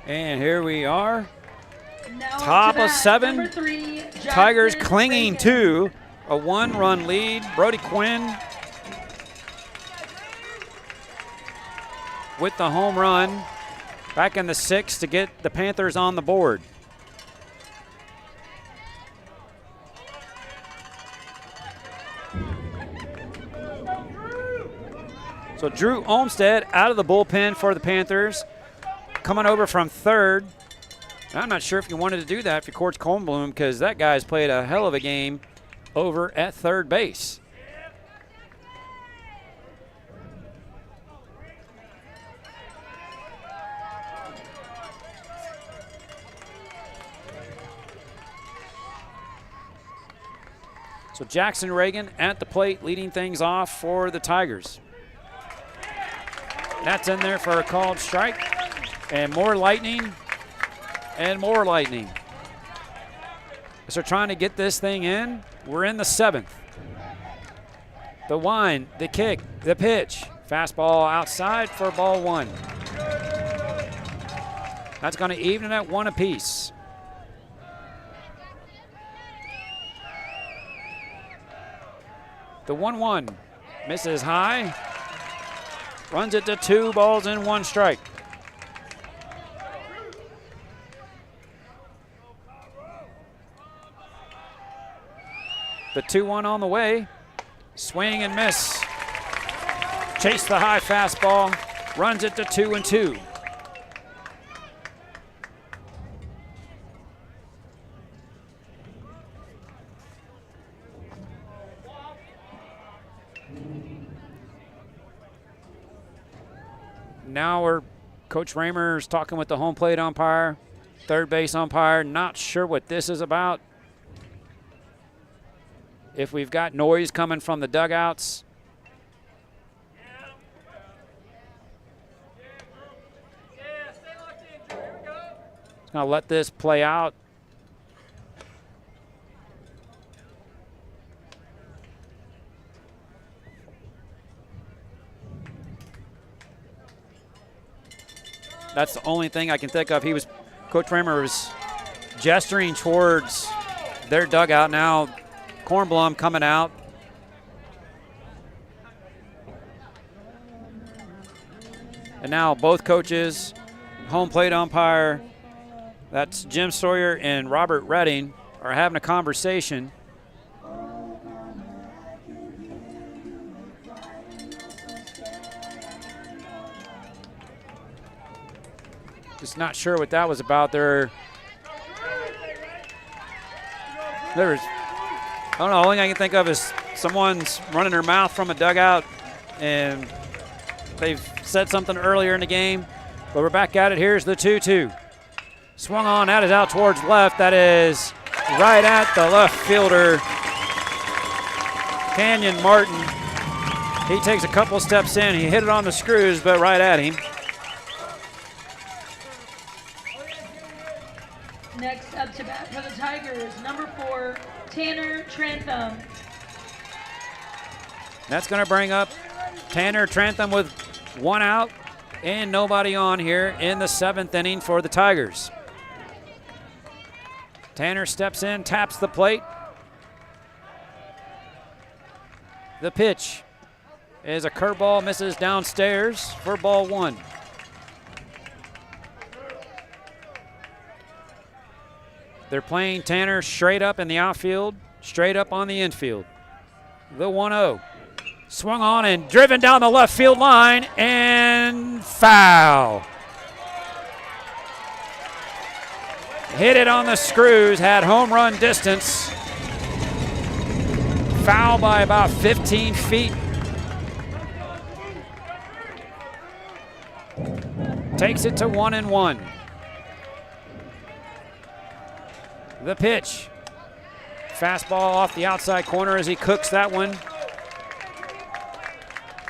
And here we are,
Now
top
to bat,
of 7.
number 3, Jackson
Tigers clinging
Reagan.
to a 1-run lead. Brody Quinn with the home run back in the 6th to get the Panthers on the board. So Drew Olmstead out of the bullpen for the Panthers, coming over from third. I'm not sure if you wanted to do that for Coach Kornblum because that guy's played a hell of a game over at third base. So Jackson Reagan at the plate leading things off for the Tigers. That's in there for a called strike. And more lightning. And more lightning. So trying to get this thing in. We're in the 7th. The wind, the kick, the pitch.
Fastball outside for ball one. That's going to even it at 1 apiece. The 1-1 misses high. Runs it to 2 balls and 1 strike. The 2-1 on the way. Swing and miss. Chase the high fastball. Runs it to 2-2. Now Coach Raymer's talking with the home plate umpire, third base umpire. Not sure what this is about. If we've got noise coming from the dugouts. Just gonna let this play out. That's the only thing I can think of. Coach Raymer was gesturing towards their dugout. Now Kornblum coming out. And now both coaches, home plate umpire, that's Jim Sawyer and Robert Redding, are having a conversation. Just not sure what that was about. I don't know, the only thing I can think of is someone's running their mouth from a dugout, and they've said something earlier in the game. But we're back at it. Here's the 2-2. Swung on, that is out towards left. That is right at the left fielder, Canyon Martin. He takes a couple steps in. He hit it on the screws, but right at him.
Next up to bat for the Tigers, number 4, Tanner Trantham.
That's going to bring up Tanner Trantham with 1 out and nobody on here in the 7th inning for the Tigers. Tanner steps in, taps the plate. The pitch is a curveball, misses downstairs for ball 1. They're playing Tanner straight up in the outfield, straight up on the infield. The 1-0. Swung on and driven down the left field line, and foul. Hit it on the screws, had home run distance. Foul by about 15 feet. Takes it to 1-1. The pitch. Fastball off the outside corner as he cooks that one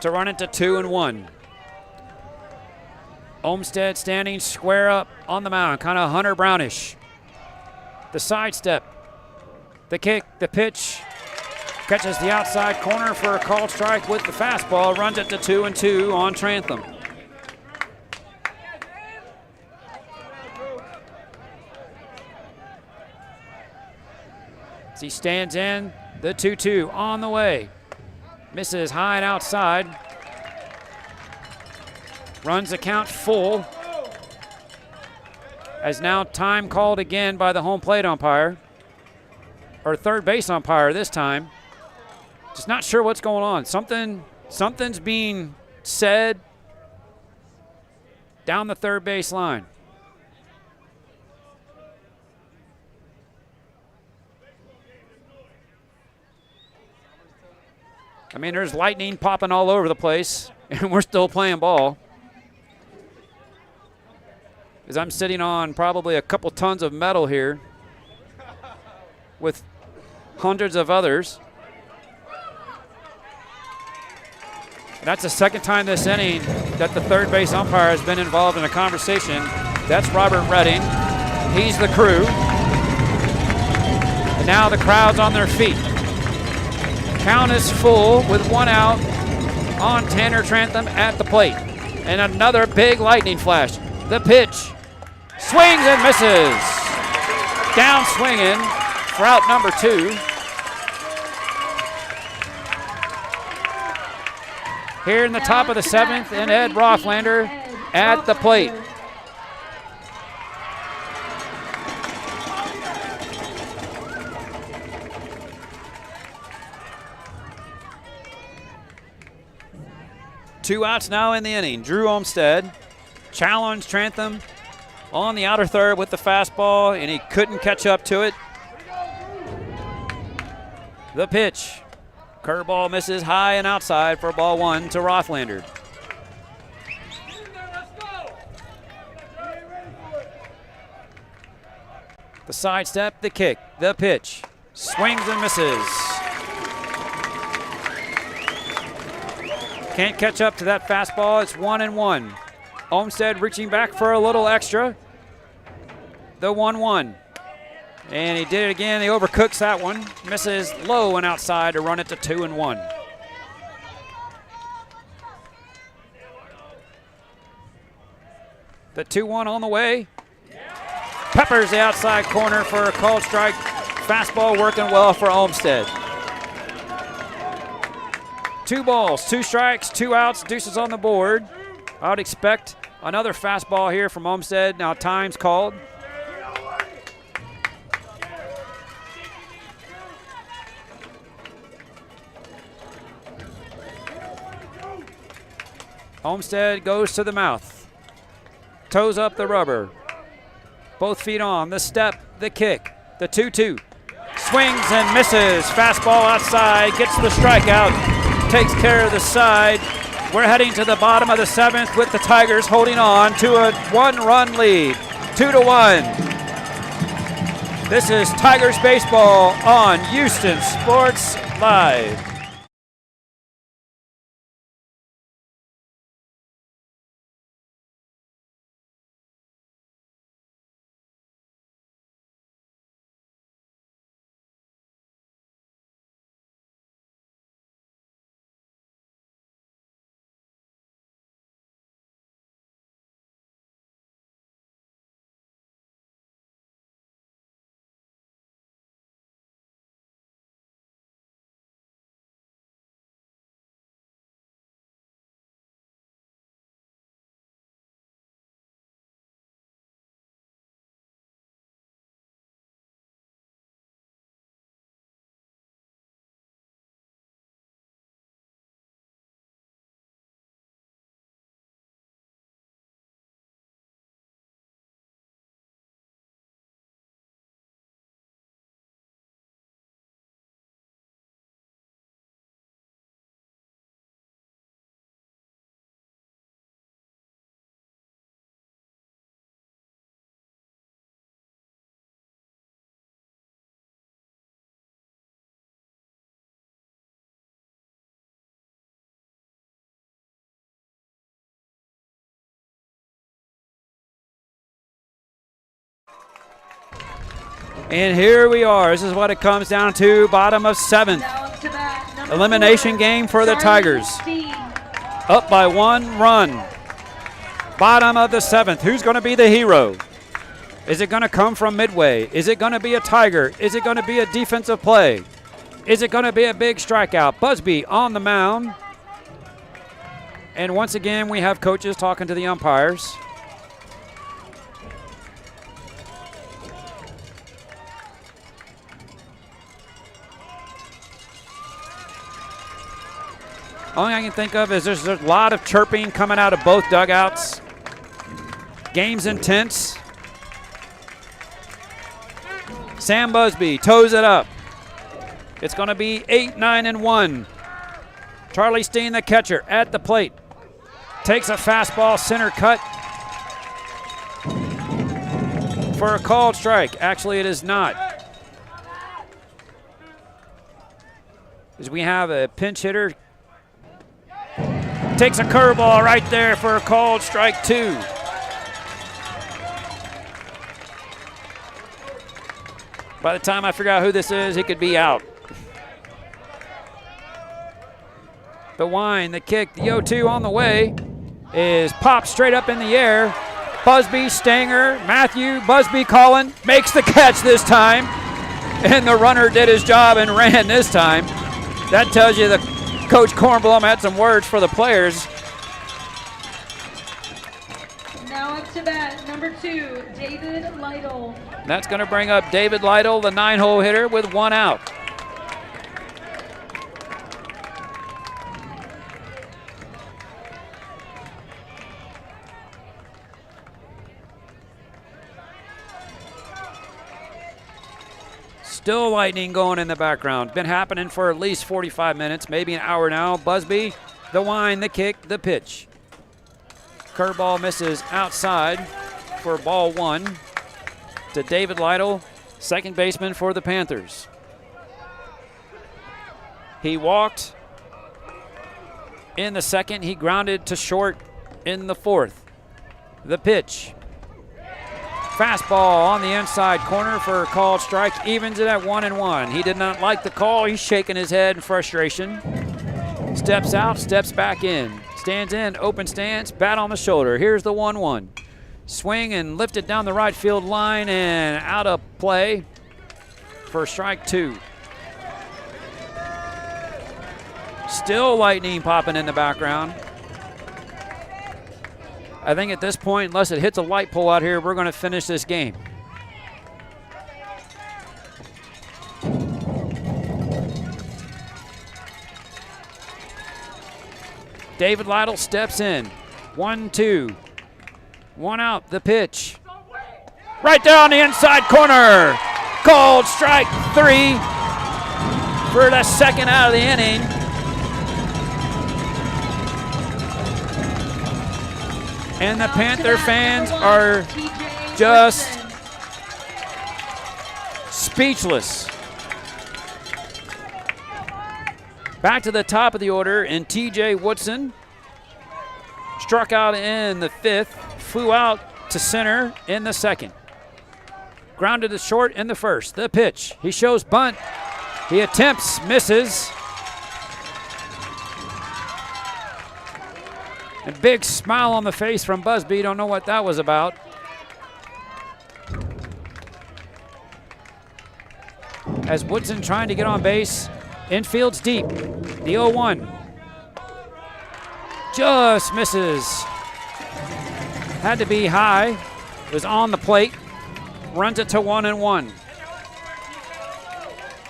to run it to 2-1. Olmsted standing square up on the mound, kind of Hunter Brownish. The sidestep, the kick, the pitch, catches the outside corner for a called strike with the fastball, runs it to 2-2 on Trantham. He stands in, the 2-2 on the way. Misses high and outside. Runs the count full. As now time called again by the home plate umpire, or third base umpire this time. Just not sure what's going on. Something's being said down the third base line. I mean, there's lightning popping all over the place, and we're still playing ball. As I'm sitting on probably a couple tons of metal here with hundreds of others. And that's the second time this inning that the third base umpire has been involved in a conversation. That's Robert Redding. He's the crew. And now the crowd's on their feet. Count is full with 1 out on Tanner Trantham at the plate. And another big lightning flash. The pitch. Swings and misses. Down swinging for out number 2. Here in the top of the 7th, and Ed Rothländer at the plate. Two outs now in the inning. Drew Olmstead challenged Trantham on the outer third with the fastball, and he couldn't catch up to it. The pitch. Curveball misses high and outside for ball 1 to Rothländer. The sidestep, the kick, the pitch. Swings and misses. Can't catch up to that fastball. It's 1-1. Olmstead reaching back for a little extra. The 1-1. And he did it again. He overcooks that one. Misses low and outside to run it to 2-1. The 2-1 on the way. Peppers the outside corner for a called strike. Fastball working well for Olmstead. 2 balls, 2 strikes, 2 outs. Deuces on the board. I would expect another fastball here from Olmstead. Now time's called. Olmstead goes to the mouth. Toes up the rubber. Both feet on. The step, the kick, the 2-2. Swings and misses. Fastball outside. Gets the strikeout. Takes care of the side. We're heading to the bottom of the 7th with the Tigers holding on to a 1-run lead. 2-1. This is Tigers baseball on Houston Sports Live. And here we are. This is what it comes down to. Bottom of 7th. Elimination game for the Tigers. Up by 1 run. Bottom of the 7th. Who's going to be the hero? Is it going to come from Midway? Is it going to be a Tiger? Is it going to be a defensive play? Is it going to be a big strikeout? Busby on the mound. And once again, we have coaches talking to the umpires. Only I can think of is there's a lot of chirping coming out of both dugouts. Game's intense. Sam Busby toes it up. It's going to be 8-9-1. Charlie Steen, the catcher, at the plate. Takes a fastball, center cut for a called strike. Actually, it is not. As we have a pinch hitter. Takes a curveball right there for a called strike 2. By the time I figure out who this is, he could be out. The wind, the kick, the 0-2 on the way is popped straight up in the air. Busby, Stanger, Matthew, Busby calling, makes the catch this time. And the runner did his job and ran this time. That tells you that Coach Kornblum had some words for the players.
Now up to bat, number 2, David Lytle.
That's going to bring up David Lytle, the 9-hole hitter, with 1 out. Still lightning going in the background. Been happening for at least 45 minutes, maybe an hour now. Busby, the wind, the kick, the pitch. Curveball misses outside for ball 1 to David Lytle, second baseman for the Panthers. He walked in the second. He grounded to short in the fourth. The pitch. Fastball on the inside corner for a called strike, evens it at 1-1. He did not like the call. He's shaking his head in frustration. Steps out, steps back in. Stands in, open stance, bat on the shoulder. Here's the 1-1. Swing and lifted down the right field line and out of play for strike 2. Still lightning popping in the background. I think at this point, unless it hits a light pole out here, we're going to finish this game. David Lytle steps in. 1-2. 1 out, the pitch. Right there on the inside corner. Called strike 3 for the second out of the inning. And the Panther fans are just speechless. Back to the top of the order, and TJ Woodson struck out in the 5th, flew out to center in the 2nd. Grounded to short in the 1st. The pitch. He shows bunt. He attempts, misses. A big smile on the face from Busby. Don't know what that was about. As Woodson trying to get on base. Infield's deep. The 0-1. Just misses. Had to be high. Was on the plate. Runs it to 1-1.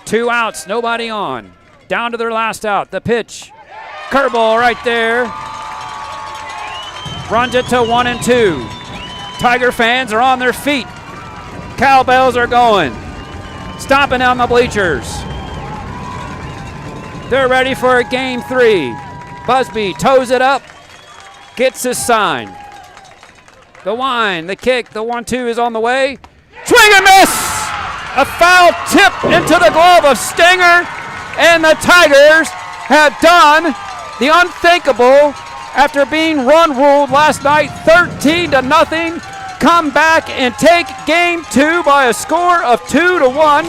2 outs. Nobody on. Down to their last out. The pitch. Curveball right there. Runs it to 1-2. Tiger fans are on their feet. Cowbells are going. Stomping on the bleachers. They're ready for a game 3. Busby toes it up. Gets his sign. The wind, the kick, the 1-2 is on the way. Swing and miss! A foul tip into the glove of Stanger. And the Tigers have done the unthinkable. After being run-ruled last night 13-0, come back and take game 2 by a score of 2-1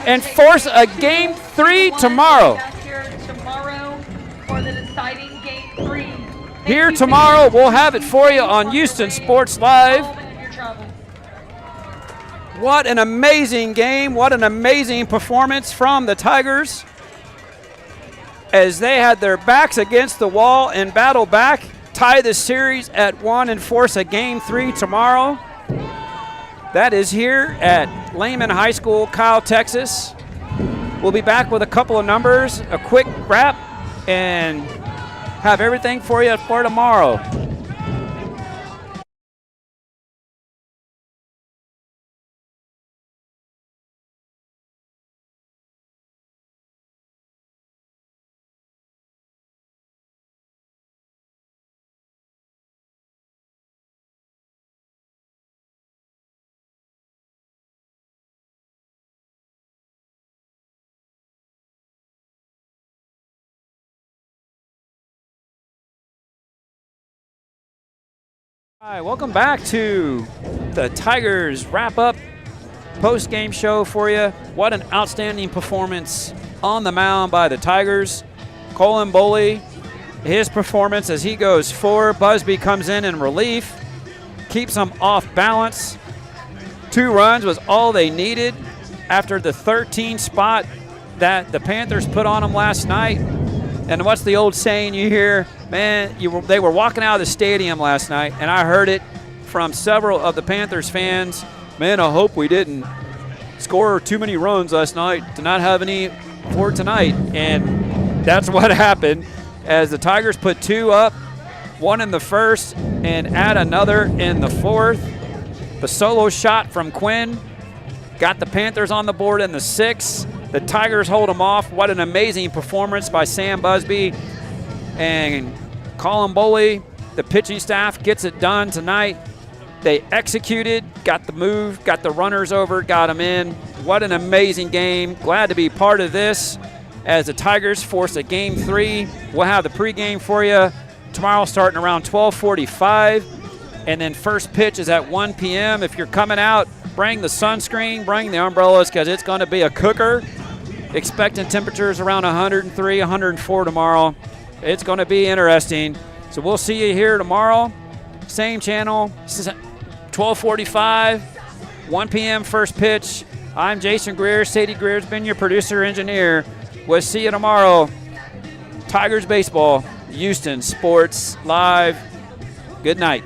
and force a game 3 tomorrow. Here tomorrow, we'll have it for you on Houston Sports Live. What an amazing game. What an amazing performance from the Tigers, as they had their backs against the wall and battle back, tie the series at 1 and force a game 3 tomorrow. That is here at Lehman High School, Kyle, Texas. We'll be back with a couple of numbers, a quick wrap, and have everything for you for tomorrow. Hi, welcome back to the Tigers wrap-up post-game show for you. What an outstanding performance on the mound by the Tigers. Colin Boley, his performance as he goes forward. Busby comes in relief, keeps them off balance. 2 runs was all they needed after the 13 spot that the Panthers put on them last night. And what's the old saying you hear? Man, they were walking out of the stadium last night, and I heard it from several of the Panthers fans. Man, I hope we didn't score too many runs last night to not have any for tonight. And that's what happened as the Tigers put 2 up, 1 in the first and add another in the fourth. The solo shot from Quinn got the Panthers on the board in the 6th. The Tigers hold them off. What an amazing performance by Sam Busby and Colin Boley. The pitching staff gets it done tonight. They executed, got the move, got the runners over, got them in. What an amazing game. Glad to be part of this as the Tigers force a Game 3. We'll have the pregame for you tomorrow starting around 12:45. And then first pitch is at 1 p.m. If you're coming out, bring the sunscreen, bring the umbrellas because it's going to be a cooker. Expecting temperatures around 103, 104 tomorrow. It's going to be interesting. So we'll see you here tomorrow. Same channel, 12:45, 1 p.m. first pitch. I'm Jason Greer. Sadie Greer's been your producer engineer. We'll see you tomorrow. Tigers baseball, Houston Sports Live. Good night.